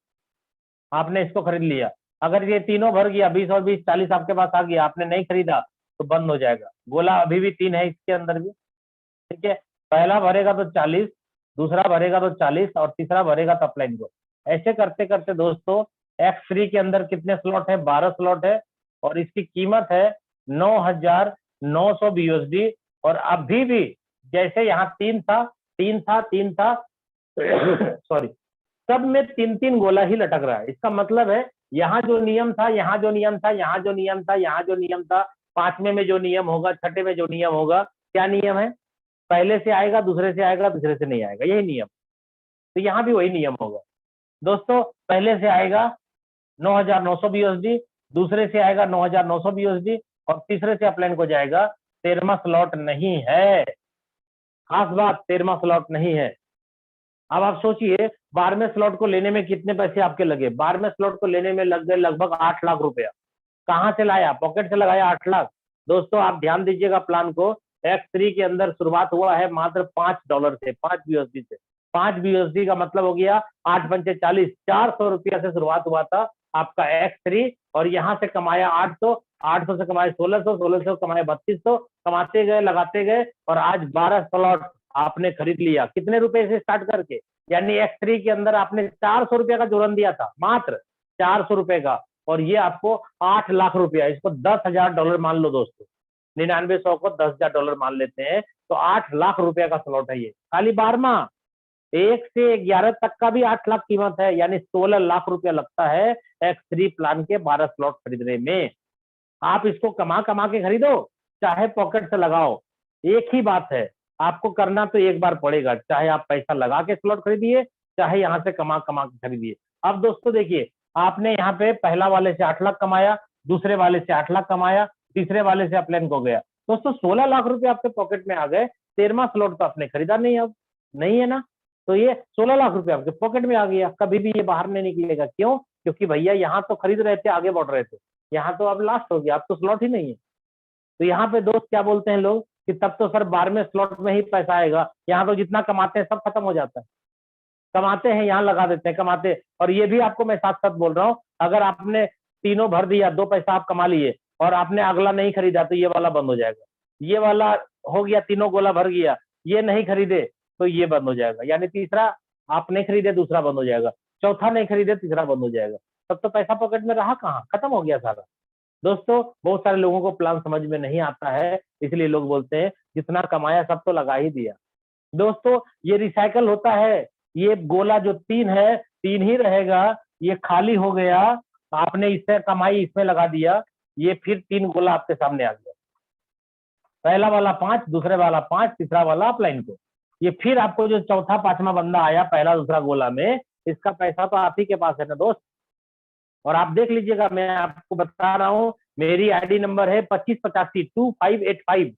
आपने इसको खरीद लिया। अगर ये तीनों भर गया, 20 और 20 40 आपके पास आ गया, आपने नहीं खरीदा तो बंद हो जाएगा। गोला अभी भी 3 है इसके अंदर भी, ठीक है। पहला भरेगा तो 40, दूसरा भरेगा तो 40 और तीसरा भरेगा तो अपलाइन को। ऐसे करते करते दोस्तों X3 के अंदर कितने स्लॉट है, 12 स्लॉट है और इसकी कीमत है 9,900 BUSD। और अभी भी जैसे यहाँ 3 था 3 था 3 था सॉरी, सब में 3-3 गोला ही लटक रहा है। इसका मतलब है यहाँ जो नियम था, यहाँ जो नियम था, यहाँ जो नियम था, यहाँ जो नियम था, 5वें में जो नियम होगा, 6ठे में जो नियम होगा, क्या नियम है, पहले से आएगा दूसरे से आएगा, तीसरे से नहीं आएगा, यही नियम। तो यहाँ भी वही नियम होगा दोस्तों। पहले से आएगा 9,900 BUSD, दूसरे से आएगा 9,900 BUSD और तीसरे से अपलाइन को जाएगा। 13वां स्लॉट नहीं है, खास बात 13वां स्लॉट नहीं है। अब आप सोचिए 12वें स्लॉट को लेने में कितने पैसे आपके लगे, 12वें स्लॉट को लेने में लग गए लगभग 8 लाख रुपया। कहां से लाया, पॉकेट से लगाया 8 लाख। दोस्तों आप ध्यान दीजिएगा, प्लान को X3 के अंदर शुरुआत हुआ है मात्र $5 से, 5 BUSD से। 5 BUSD का मतलब हो गया 8 पंचे 40, 400 रुपया से शुरुआत हुआ था आपका X3 और यहाँ से कमाया 800, 800 से कमाए 1600, 1600 कमाए 3200, कमाते गए लगाते गए और आज 12 स्लॉट आपने खरीद लिया। कितने रुपए से स्टार्ट करके, यानी X3 के अंदर आपने 400 रुपया का जोड़न दिया था, मात्र 400 रुपए का, और ये आपको 8 लाख रुपया, इसको $10,000 मान लो दोस्तों, 9900 को $10,000 मान लेते हैं तो 8 लाख रुपया का स्लॉट है ये, खाली 12वां। 1 से 11 तक का भी 8 लाख कीमत है, यानी 16 लाख रुपया लगता है X3 प्लान के 12 स्लॉट खरीदने में। आप इसको कमा कमा के खरीदो चाहे पॉकेट से लगाओ, एक ही बात है, आपको करना तो एक बार पड़ेगा, चाहे आप पैसा लगा के स्लॉट खरीदिए चाहे यहाँ से कमा कमा के खरीदिए। अब दोस्तों देखिए, आपने यहाँ पे पहला वाले से 8 लाख कमाया, दूसरे वाले से 8 लाख कमाया, तीसरे वाले से अपलाइन को गया, दोस्तों 16 लाख रुपए आपके पॉकेट में आ गए। 13वां स्लॉट तो आपने खरीदा नहीं, अब नहीं है ना, तो ये 16 लाख रुपए आपके पॉकेट में आ गया, कभी भी ये बाहर नहीं निकलेगा। क्यों, क्योंकि भैया यहाँ तो खरीद रहे थे, आगे बढ़ रहे थे, यहाँ तो अब लास्ट हो गया, अब तो स्लॉट ही नहीं है। तो यहाँ पे दोस्त क्या बोलते हैं लोग कि तब तो सर 12वें स्लॉट में ही पैसा आएगा, यहाँ तो जितना कमाते हैं सब खत्म हो जाता है, कमाते हैं यहाँ लगा देते हैं, कमाते। और ये भी आपको मैं साथ साथ बोल रहा हूँ, अगर आपने तीनों भर दिया, 2 पैसा आप कमा लिए और आपने अगला नहीं खरीदा तो ये वाला बंद हो जाएगा। ये वाला हो गया, तीनों गोला भर गया, ये नहीं खरीदे तो ये बंद हो जाएगा, यानी तीसरा आप नहीं खरीदे दूसरा बंद हो जाएगा, चौथा नहीं खरीदे तीसरा बंद हो जाएगा। तब तो पैसा पॉकेट में रहा कहाँ, खत्म हो गया सारा। दोस्तों बहुत सारे लोगों को प्लान समझ में नहीं आता है, इसलिए लोग बोलते हैं जितना कमाया सब तो लगा ही दिया। दोस्तों ये रिसाइकल होता है, ये गोला जो 3 है 3 ही रहेगा, ये खाली हो गया, आपने इससे कमाई इसमें लगा दिया, ये फिर 3 गोला आपके सामने आ गया, पहला वाला 5, दूसरे वाला 5, तीसरा वाला अपलाइन को। ये फिर आपको जो चौथा 5वां बंदा आया पहला दूसरा गोला में, इसका पैसा तो आप ही के पास है ना दोस्त। और आप देख लीजिएगा, मैं आपको बता रहा हूँ, मेरी आईडी नंबर है 2585 2585,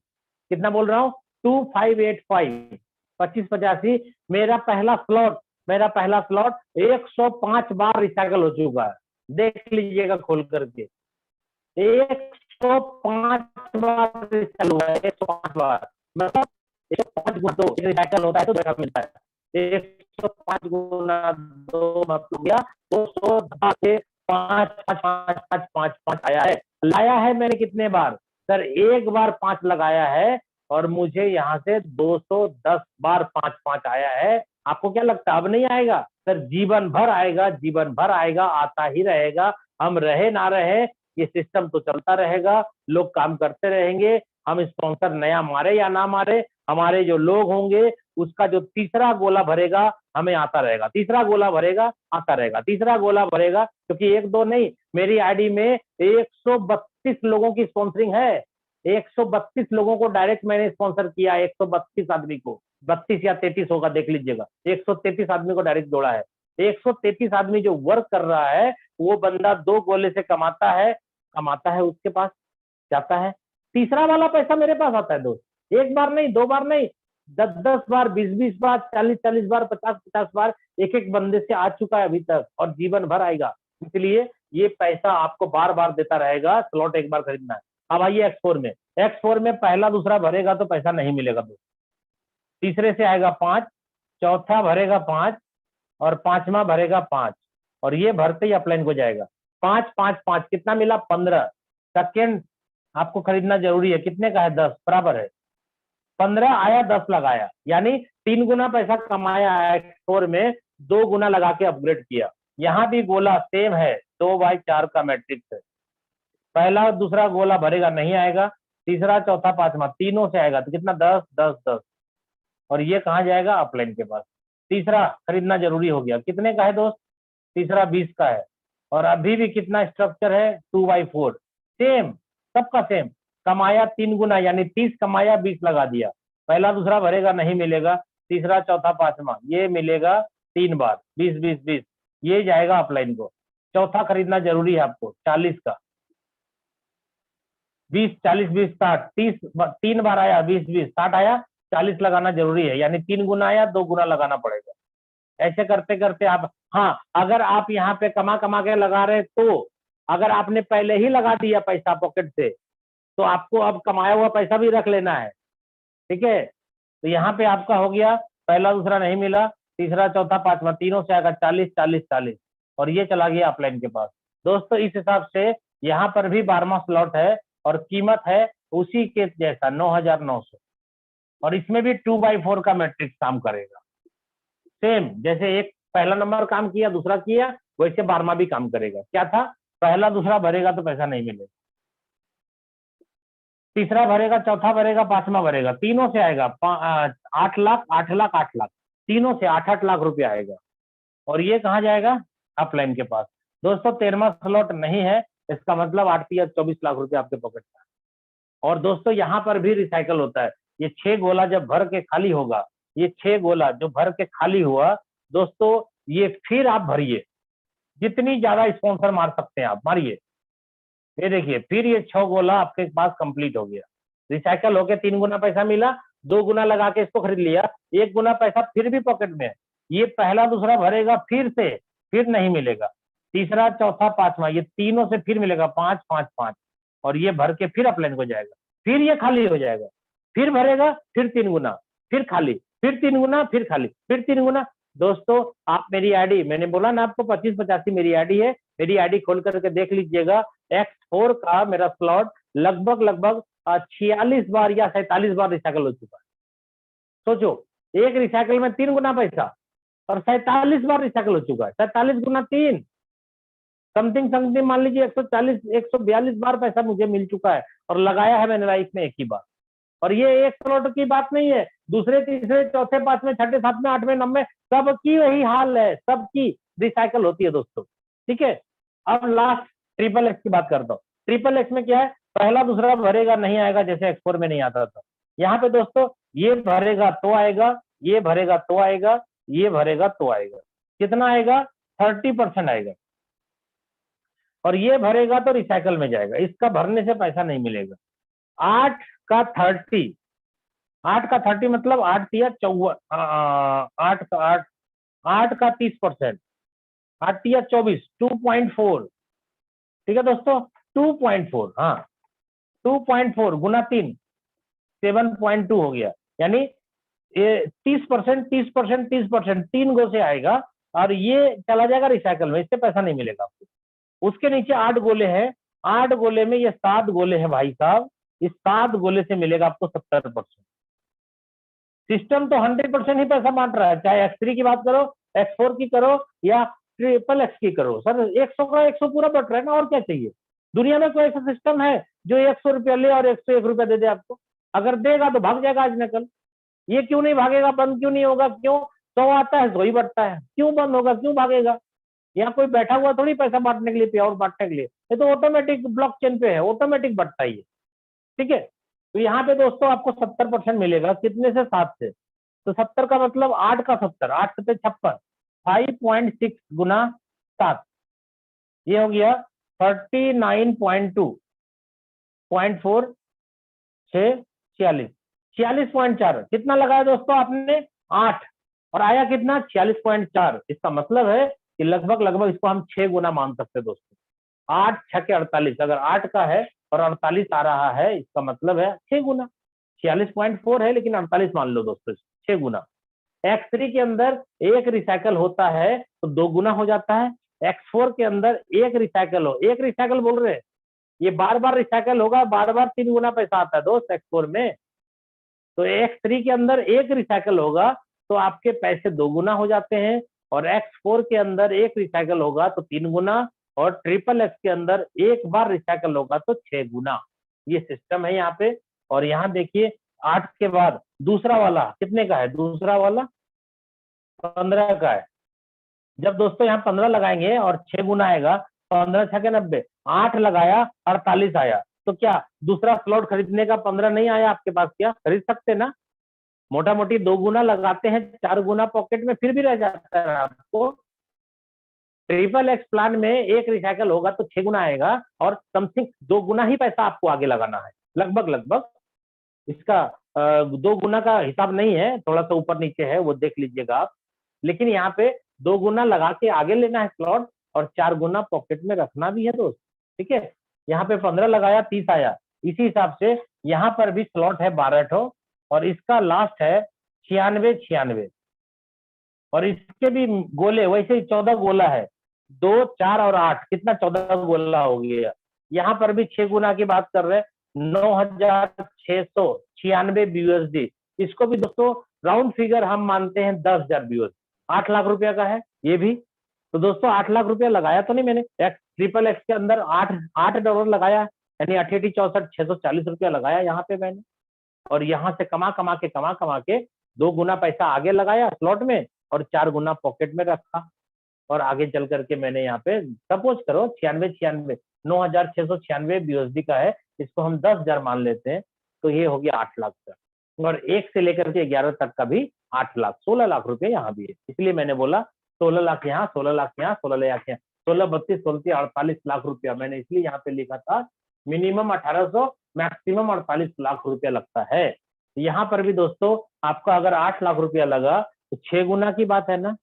कितना बोल रहा हूँ 2585 2585। मेरा पहला स्लॉट 105 बार रिसाइकल हो चुका है, देख लीजिएगा खोल करके, 105 बार रिसाइकल हुआ है, 105 बार, मतलब 105 गुना 2 रिसाइकल होता है तो देखा मिलता है, 105 गुना 2 मतलब गया 210 से 5 5 5 5 5 5 आया है। लाया है मैंने कितने बार सर, एक बार 5 लगाया है और मुझे यहाँ से 210 बार 5 5 आया है। आपको क्या लगता है अब नहीं आएगा सर? जीवन भर आएगा, जीवन भर आएगा, आता ही रहेगा, हम रहे ना रहे ये सिस्टम तो चलता रहेगा, लोग काम करते रहेंगे, हम स्पॉन्सर नया मारे या ना मारे, हमारे जो लोग होंगे उसका जो तीसरा गोला भरेगा हमें आता रहेगा, तीसरा गोला भरेगा आता रहेगा, तीसरा गोला भरेगा, क्योंकि 1-2 नहीं, मेरी आईडी में 132 लोगों की स्पॉन्सरिंग है, 132 लोगों को डायरेक्ट मैंने स्पॉन्सर किया, 132 आदमी को, 32 या 33 होगा देख लीजिएगा, 133 आदमी को डायरेक्ट जोड़ा है। 133 आदमी जो वर्क कर रहा है वो बंदा 2 गोले से कमाता है, उसके पास जाता है। तीसरा वाला पैसा मेरे पास आता है दोस्त, 1 बार नहीं, 2 बार नहीं, 10-10 बार, 20-20 बार, 40-40 बार, 50-50 बार एक एक बंदे से आ चुका है अभी तक और जीवन भर आएगा। इसलिए ये पैसा आपको बार बार देता रहेगा, स्लॉट एक बार खरीदना है। अब आइए X4 में पहला दूसरा भरेगा तो पैसा नहीं मिलेगा दोस्त, तीसरे से आएगा 5, चौथा भरेगा 5 और पांचवा भरेगा 5 और ये भरते ही अपलाइन को जाएगा। 5 5 5 कितना मिला? 15 सेकेंड आपको खरीदना जरूरी है। कितने का है? 10 बराबर है। 15 आया, 10 लगाया, यानी 3 गुना पैसा कमाया है X4 में, 2 गुना लगा के अपग्रेड किया। यहाँ भी गोला सेम है, 2/4 का मैट्रिक्स है। पहला दूसरा गोला भरेगा नहीं आएगा, तीसरा चौथा पांचवा तीनों से आएगा तो कितना? 10 10 10 और ये कहाँ जाएगा? अपलाइन के पास। तीसरा खरीदना जरूरी हो गया। कितने का है दोस्त? तीसरा 20 का है और अभी भी कितना स्ट्रक्चर है? 2/4 सेम, सबका सेम। कमाया 3 गुना यानी 30 कमाया, 20 लगा दिया। पहला दूसरा भरेगा नहीं मिलेगा, तीसरा चौथा पांचवा ये मिलेगा 3 बार, 20 20 20 ये जाएगा अपलाइन को। चौथा खरीदना जरूरी है आपको 40 का, 20 40 20 60 30 3 बार आया, 20 20 60 आया, 40 लगाना जरूरी है, यानी 3 गुना आया, 2 गुना लगाना पड़ेगा। ऐसे करते करते आप, हाँ अगर आप यहाँ पे कमा कमा के लगा रहे तो अगर आपने पहले ही लगा दिया पैसा पॉकेट से तो आपको अब कमाया हुआ पैसा भी रख लेना है, ठीक है। तो यहाँ पे आपका हो गया, पहला दूसरा नहीं मिला, तीसरा चौथा पांचवा तीनों से आएगा 40 40 40 और ये चला गया अपलाइन के पास। दोस्तों इस हिसाब से यहाँ पर भी 12वां स्लॉट है और कीमत है उसी के जैसा 9,900 और इसमें भी 2/4 का मैट्रिक्स काम करेगा। सेम जैसे एक पहला नंबर काम किया, दूसरा किया, वैसे 12वां भी काम करेगा। क्या था? पहला दूसरा भरेगा तो पैसा नहीं मिलेगा, तीसरा भरेगा, चौथा भरेगा, पांचवा भरेगा, तीनों से आएगा 8 लाख 8 लाख 8 लाख, तीनों से 8-8 लाख रुपया आएगा और ये कहाँ जाएगा? अपलाइन के पास। दोस्तों 13वां स्लॉट नहीं है, इसका मतलब 8 या 24 लाख रुपया आपके पॉकेट में। और दोस्तों यहाँ पर भी रिसाइकल होता है। ये 6 गोला जब भर के खाली होगा, ये 6 गोला जो भर के खाली हुआ दोस्तों, ये फिर आप भरिए, जितनी ज्यादा स्पॉन्सर मार सकते हैं आप मारिए। ये देखिए फिर ये 6 गोला आपके पास कंप्लीट हो गया, रिसाइकल होके 3 गुना पैसा मिला, 2 गुना लगा के इसको खरीद लिया, 1 गुना पैसा फिर भी पॉकेट में है। ये पहला दूसरा भरेगा फिर से, फिर नहीं मिलेगा, तीसरा चौथा पांचवा ये तीनों से फिर मिलेगा 5 5 5 और ये भर के फिर अपलाइन को जाएगा, फिर ये खाली हो जाएगा, फिर भरेगा, फिर 3 गुना, फिर खाली, फिर 3 गुना, फिर खाली, फिर 3 गुना। दोस्तों आप मेरी आईडी, मैंने बोला ना आपको 2585 मेरी आईडी है, मेरी आईडी खोल करके देख लीजिएगा। X4 का मेरा स्लॉट लगभग 46 बार या 47 बार रिसाइकल हो चुका है। सोचो एक रिसाइकल में 3 गुना पैसा और 47 बार रिसाइकल हो चुका है। 47 गुना 3 समथिंग मान लीजिए 140 142 बार पैसा मुझे मिल चुका है और लगाया है मैंने लाइफ में एक ही बार। और ये एक स्लॉट की बात नहीं है, दूसरे तीसरे चौथे पांचवें छठे सातवें आठवें नौवें सबकी वही हाल है, सबकी रिसाइकल होती है दोस्तों, ठीक है। अब लास्ट ट्रिपल एक्स की बात करता हूँ। ट्रिपल एक्स में क्या है? पहला दूसरा भरेगा नहीं आएगा, जैसे X4 में नहीं आता था। यहाँ पे दोस्तों ये भरेगा तो आएगा, ये भरेगा तो आएगा, ये भरेगा तो आएगा। कितना आएगा? 30% आएगा और ये भरेगा तो रिसाइकल में जाएगा, इसका भरने से पैसा नहीं मिलेगा। 8 का 30 मतलब 8 तिया 54, 8 का 30%, 8 तिया 24, 2.4, ठीक है दोस्तों 2.4, हाँ 2.4 गुना 3 7.2 हो गया, यानी 30% 3 गो से आएगा और ये चला जाएगा रिसाइकल में, इससे पैसा नहीं मिलेगा आपको। उसके नीचे 8 गोले हैं, 8 गोले में ये 7 गोले हैं भाई साहब, इस 7 गोले से मिलेगा आपको 70%। सिस्टम तो 100% ही पैसा बांट रहा है, चाहे X3 की बात करो, X4 की करो या ट्रिपल एक्स की करो। सर 100 का 100 पूरा बट रहा है ना, और क्या चाहिए? दुनिया में कोई ऐसा सिस्टम है जो 100 रुपया ले और 101 रुपया दे दे आपको? अगर देगा तो भाग जाएगा आज न कल। ये क्यों नहीं भागेगा? बंद क्यों नहीं होगा? क्यों? 100 आता है 100 ही बढ़ता है, क्यों बंद होगा? क्यों भागेगा? यहाँ कोई बैठा हुआ थोड़ी पैसा बांटने के लिए, प्योर बांटने के लिए, ये तो ऑटोमेटिक ब्लॉकचेन पे है, ऑटोमेटिक बढ़ता ही है, ठीक है। तो यहाँ पे दोस्तों आपको 70% मिलेगा, कितने से? 7 से। तो 70 का मतलब 8 का 70, 8 से 56, 5.6 गुना 7, ये हो गया 39.2, 0.4 6 46, 46.4 कितना लगाया दोस्तों आपने 8, और आया कितना 46.4। इसका मतलब है कि लगभग लगभग इसको हम 6 गुना मान सकते हैं दोस्तों। 8 6 के 48, अगर 8 का है और 48 आ रहा है, इसका मतलब है 6 गुना। 46.4 है लेकिन 48 मान लो दोस्तों, 6 गुना। X3 के अंदर एक रिसाइकल होता है तो 2 गुना हो जाता है। X4 के अंदर एक रिसाइकल बोल रहे हैं, ये बार बार रिसाइकल होगा, बार बार 3 गुना पैसा आता है दोस्त X4 में। तो X3 के अंदर एक रिसाइकल होगा तो आपके पैसे 2 गुना हो जाते हैं, और X4 के अंदर एक रिसाइकल होगा तो 3 गुना, और ट्रिपल एक्स के अंदर एक बार रिसाइकल होगा तो 6 गुना। ये सिस्टम है यहाँ पे। और यहाँ देखिए 8 के बाद दूसरा वाला कितने का है, दूसरा वाला 15 का है। जब दोस्तों यहाँ 15 लगाएंगे और 6 गुना आएगा, 15 6 के 90, 8 लगाया 48 आया, तो क्या दूसरा स्लॉट खरीदने का 15 नहीं आया आपके पास, क्या खरीद सकते ना? मोटा मोटी 2 गुना लगाते हैं, 4 गुना पॉकेट में फिर भी रह जाता है आपको। ट्रिपल एक्स प्लान में एक रिसाइकल होगा तो 6 गुना आएगा, और समथिंग 2 गुना ही पैसा आपको आगे लगाना है, लगभग लगभग। इसका 2 गुना का हिसाब नहीं है, थोड़ा सा ऊपर नीचे है, वो देख लीजिएगा आप। लेकिन यहाँ पे 2 गुना लगा के आगे लेना है स्लॉट, और 4 गुना पॉकेट में रखना भी है दोस्त, ठीक है। यहाँ पे 15 लगाया 30 आया, इसी हिसाब से यहाँ पर भी स्लॉट है 12 ठो, और इसका लास्ट है 96, और इसके भी गोले वैसे ही 14 गोला है, 2 4 और 8, कितना 14 गोला हो गया। यहाँ पर भी 6 गुना की बात कर रहे हैं, 9,696 BUSD। इसको भी दोस्तों राउंड फिगर हम मानते हैं 10,000 BUSD, 8 लाख रुपया का है ये भी। तो दोस्तों 8 लाख रुपया लगाया तो नहीं मैंने, ट्रिपल एक्स के अंदर 8 डॉलर लगाया, यानी 88 64 640 रुपया लगाया यहाँ पे मैंने। और यहाँ से कमा कमा के 2 गुना पैसा आगे लगाया स्लॉट में, और 4 गुना पॉकेट में रखा, और आगे चल करके मैंने यहाँ पे सपोज करो 9,696 BUSD का है, इसको हम 10,000 मान लेते हैं, तो ये हो गया 8 लाख का। और 1 से लेकर के 11 तक का भी 8 लाख, 16 लाख रुपए यहाँ भी है। इसलिए मैंने बोला 16 लाख यहाँ, 16 लाख यहाँ, 16 लाख यहाँ, 16 32 16 48 लाख रुपया मैंने इसलिए यहाँ पे लिखा था। मिनिमम 1800, मैक्सिमम 48 लाख रुपया लगता है। यहाँ पर भी दोस्तों आपका अगर 8 लाख रुपया लगा तो 6 गुना की बात है ना,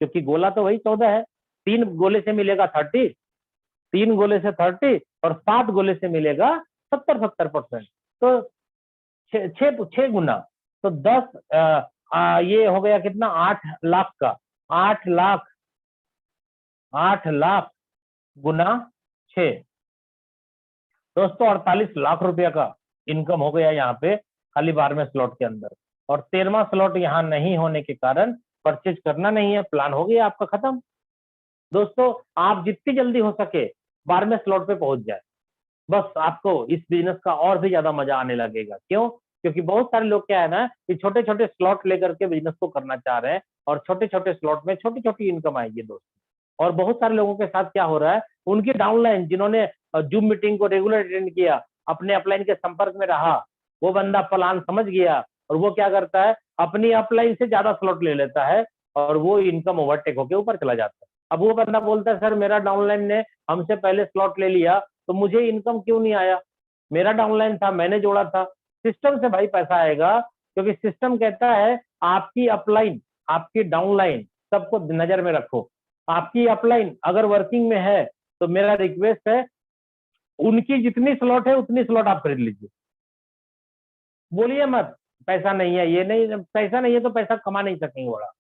क्योंकि गोला तो वही 14 है, 3 गोले से मिलेगा 30, 3 गोले से 30, और 7 गोले से मिलेगा 70% तो 6 गुना, तो 10 ये हो गया कितना 8 लाख का, 8 लाख गुना 6 दोस्तों 48 लाख रुपया का इनकम हो गया यहाँ पे खाली 12वें स्लॉट के अंदर। और 13वां स्लॉट यहाँ नहीं होने के कारण परचेज करना नहीं है, प्लान हो गया आपका खत्म। दोस्तों आप जितनी जल्दी हो सके 12वें स्लॉट पे पहुंच जाए, बस आपको इस बिजनेस का और भी ज्यादा मजा आने लगेगा। क्यों? क्योंकि बहुत सारे लोग क्या है ना कि छोटे छोटे स्लॉट लेकर के बिजनेस को करना चाह रहे हैं, और छोटे छोटे स्लॉट में छोटी छोटी इनकम आएगी दोस्तों। और बहुत सारे लोगों के साथ क्या हो रहा है, उनकी डाउनलाइन जिन्होंने जूम मीटिंग को रेगुलर अटेंड किया, अपने अपलाइन के संपर्क में रहा, वो बंदा प्लान समझ गया, और वो क्या करता है अपनी अपलाइन से ज्यादा स्लॉट ले लेता है, और वो इनकम ओवरटेक होकर ऊपर चला जाता है। अब वो बंदा बोलता है सर मेरा डाउनलाइन ने हमसे पहले स्लॉट ले लिया तो मुझे इनकम क्यों नहीं आया, मेरा डाउनलाइन था, मैंने जोड़ा था। सिस्टम से भाई पैसा आएगा, क्योंकि सिस्टम कहता है आपकी अपलाइन आपकी डाउनलाइन सबको नजर में रखो। आपकी अपलाइन अगर वर्किंग में है तो मेरा रिक्वेस्ट है उनकी जितनी स्लॉट है उतनी स्लॉट आप खरीद लीजिए। बोलिए मत पैसा नहीं है, ये नहीं, पैसा नहीं है तो पैसा कमा नहीं सकेंगे बड़ा।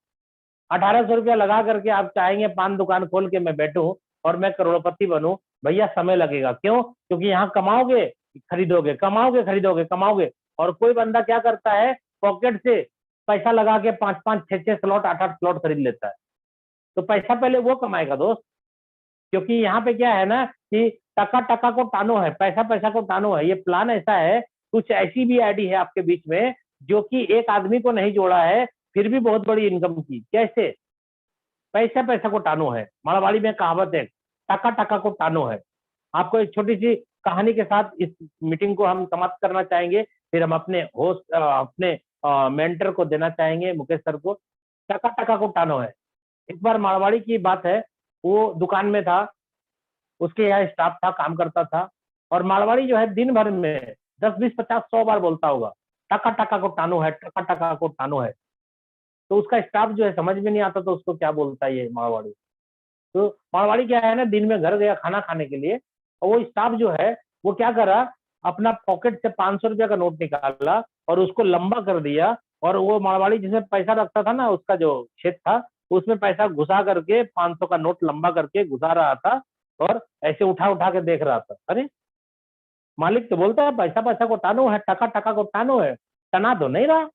1800 रुपया लगा करके आप चाहेंगे पान दुकान खोल के मैं बैठूं और मैं करोड़पति बनूं, भैया समय लगेगा। क्यों? क्योंकि यहाँ कमाओगे खरीदोगे, कमाओगे खरीदोगे, कमाओगे। और कोई बंदा क्या करता है पॉकेट से पैसा लगा के 5-5 6-6 स्लॉट 8-8 स्लॉट खरीद लेता है, तो पैसा पहले वो कमाएगा दोस्त। क्योंकि यहाँ पे क्या है ना कि टका टका को टानो है, पैसा पैसा को टानो है। ये प्लान ऐसा है, कुछ ऐसी भी आईडी है आपके बीच में जो कि एक आदमी को नहीं जोड़ा है फिर भी बहुत बड़ी इनकम की। कैसे? पैसा पैसा को टानो है, मारवाड़ी में कहावत है, टका टका को टानो है। आपको एक छोटी सी कहानी के साथ इस मीटिंग को हम समाप्त करना चाहेंगे, फिर हम अपने होस्ट अपने मेंटर को देना चाहेंगे, मुकेश सर को। टका टका को टानो है। एक बार मारवाड़ी की बात है, वो दुकान में था, उसके यहाँ स्टाफ था, काम करता था, और मारवाड़ी जो है दिन भर में 10, 20, 50, 100 बार बोलता होगा, टका टका को टानो है, टका टका को टानो है। तो उसका स्टाफ जो है समझ में नहीं आता, तो उसको क्या बोलता है ये मारवाड़ी। तो मारवाड़ी क्या है ना, दिन में घर गया खाना खाने के लिए, और वो स्टाफ जो है वो क्या करा, अपना पॉकेट से 500 रुपया का नोट निकाला और उसको लंबा कर दिया, और वो मारवाड़ी जिसमें पैसा रखता था ना, उसका जो क्षेत्र था, उसमें पैसा घुसा करके 500 का नोट लंबा करके घुसा रहा था, और ऐसे उठा उठा के देख रहा था। अरे मालिक तो बोलता है पैसा पैसा को टानो है, टका टका को टानो है, टना तो नहीं रहा,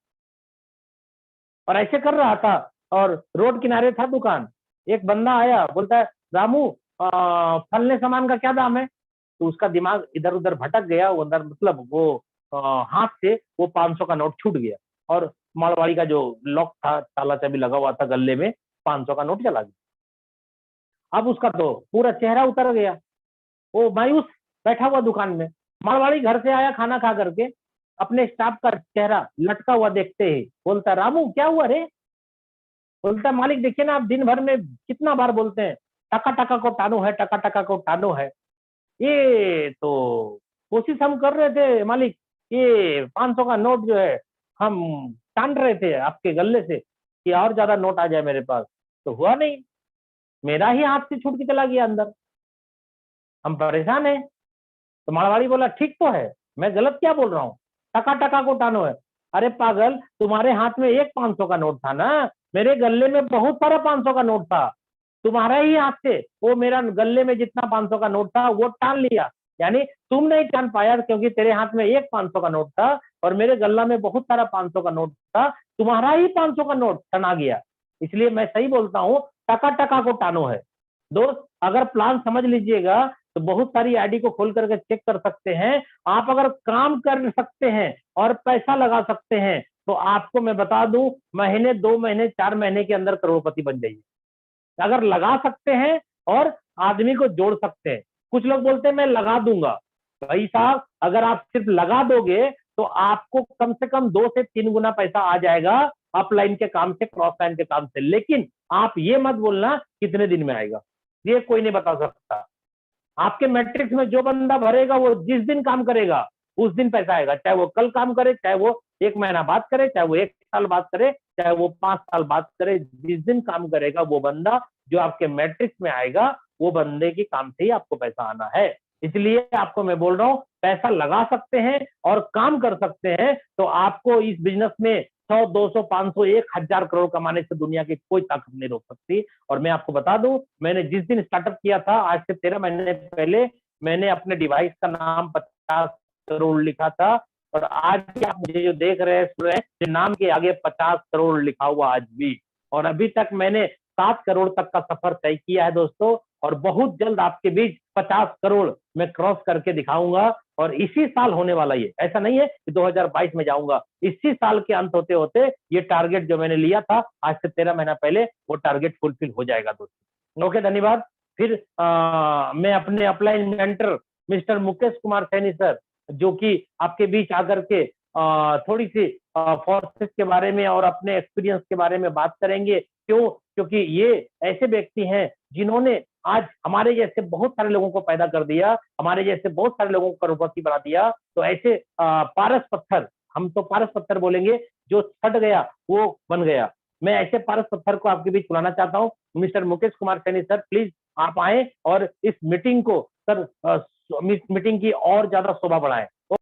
और ऐसे कर रहा था। और रोड किनारे था दुकान, एक बंदा आया, बोलता है रामू फलने सामान का क्या दाम है। तो उसका दिमाग इधर उधर भटक गया, वो अंदर मतलब वो हाथ से वो 500 का नोट छूट गया, और मारवाड़ी का जो लॉक था, ताला चाबी लगा हुआ था गले में, 500 का नोट चला गया। अब उसका तो पूरा चेहरा उतर गया, वो मायूस बैठा हुआ दुकान में। मारवाड़ी घर से आया खाना खा करके, अपने स्टाफ का चेहरा लटका हुआ देखते ही बोलता, रामू क्या हुआ रे। बोलता, मालिक देखिए ना, आप दिन भर में कितना बार बोलते हैं टका टका को टानो है, टका टका को टानो है। ये तो कोशिश हम कर रहे थे मालिक, ये 500 का नोट जो है हम टान रहे थे आपके गले से कि और ज्यादा नोट आ जाए मेरे पास, तो हुआ नहीं, मेरा ही हाथ से छूट के चला गया अंदर, हम परेशान है। तो मारवाड़ी बोला, ठीक तो है, मैं गलत क्या बोल रहा हूँ, टका टका को टानो है। अरे पागल, तुम्हारे हाथ में एक 500 का नोट था ना, मेरे गले में बहुत सारा 500 का नोट था, तुम्हारा ही हाथ से वो मेरा गले में जितना 500 का नोट था वो टान लिया। यानी तुम नहीं टान पाया क्योंकि तेरे हाथ में एक 500 का नोट था और मेरे गला में बहुत सारा 500 का नोट था, तुम्हारा ही 500 का नोट टना गया। इसलिए मैं सही बोलता हूँ, टका टका को टानो है। दोस्त, अगर प्लान समझ लीजिएगा तो बहुत सारी आईडी को खोल करके चेक कर सकते हैं। आप अगर काम कर सकते हैं और पैसा लगा सकते हैं तो आपको मैं बता दूं, महीने 2 महीने 4 महीने के अंदर करोड़पति बन जाइए, अगर लगा सकते हैं और आदमी को जोड़ सकते हैं। कुछ लोग बोलते हैं मैं लगा दूंगा, भाई साहब अगर आप सिर्फ लगा दोगे तो आपको कम से कम 2 से 3 गुना पैसा आ जाएगा अपलाइन के काम से, क्रॉस लाइन के काम से। लेकिन आप ये मत बोलना कितने दिन में आएगा, ये कोई नहीं बता सकता। आपके मैट्रिक्स में जो बंदा भरेगा वो जिस दिन काम करेगा उस दिन पैसा आएगा, चाहे वो कल काम करे, चाहे वो 1 महीना बाद करे, चाहे वो 1 साल बाद करे, चाहे वो 5 साल बाद करे, जिस दिन काम करेगा वो बंदा जो आपके मैट्रिक्स में आएगा वो बंदे के काम से ही आपको पैसा आना है। इसलिए आपको मैं बोल रहा हूँ, पैसा लगा सकते हैं और काम कर सकते हैं तो आपको इस बिजनेस में 100, 200, 500, 1,000 करोड़ कमाने से दुनिया की कोई ताकत नहीं रोक सकती। और मैं आपको बता दूं, मैंने जिस दिन स्टार्टअप किया था आज से 13 महीने पहले, मैंने अपने डिवाइस का नाम 50 करोड़ लिखा था, और आज भी आप मुझे जो देख रहे हैं सुन रहे हैं, नाम के आगे 50 करोड़ लिखा हुआ आज भी। और अभी तक मैंने 7 करोड़ तक का सफर तय किया है दोस्तों, और बहुत जल्द आपके बीच 50 करोड़ मैं क्रॉस करके दिखाऊंगा। और इसी साल होने वाला, ये ऐसा नहीं है कि 2022 में जाऊंगा, इसी साल के अंत होते होते ये टारगेट जो मैंने लिया था आज से 13 महीना पहले, वो टारगेट फुलफिल हो जाएगा दोस्तों। ओके, धन्यवाद। फिर मैं अपने upline mentor mister Mukesh Kumar Saini sir, जो कि आपके बीच आकर के थोड़ी सी फोर्सेस के बारे में और अपने एक्सपीरियंस के बारे में बात करेंगे। क्यों? क्योंकि ये ऐसे व्यक्ति हैं जिन्होंने आज हमारे जैसे बहुत सारे लोगों को पैदा कर दिया, हमारे जैसे बहुत सारे लोगों को करोड़पति बना दिया। तो ऐसे पारस पत्थर, हम तो पारस पत्थर बोलेंगे, जो छट गया वो बन गया। मैं ऐसे पारस पत्थर को आपके बीच बुलाना चाहता हूँ। Mister Mukesh Kumar Saini sir, please आप आए और इस मीटिंग को सर, मीटिंग की और ज्यादा शोभा बढ़ाएं।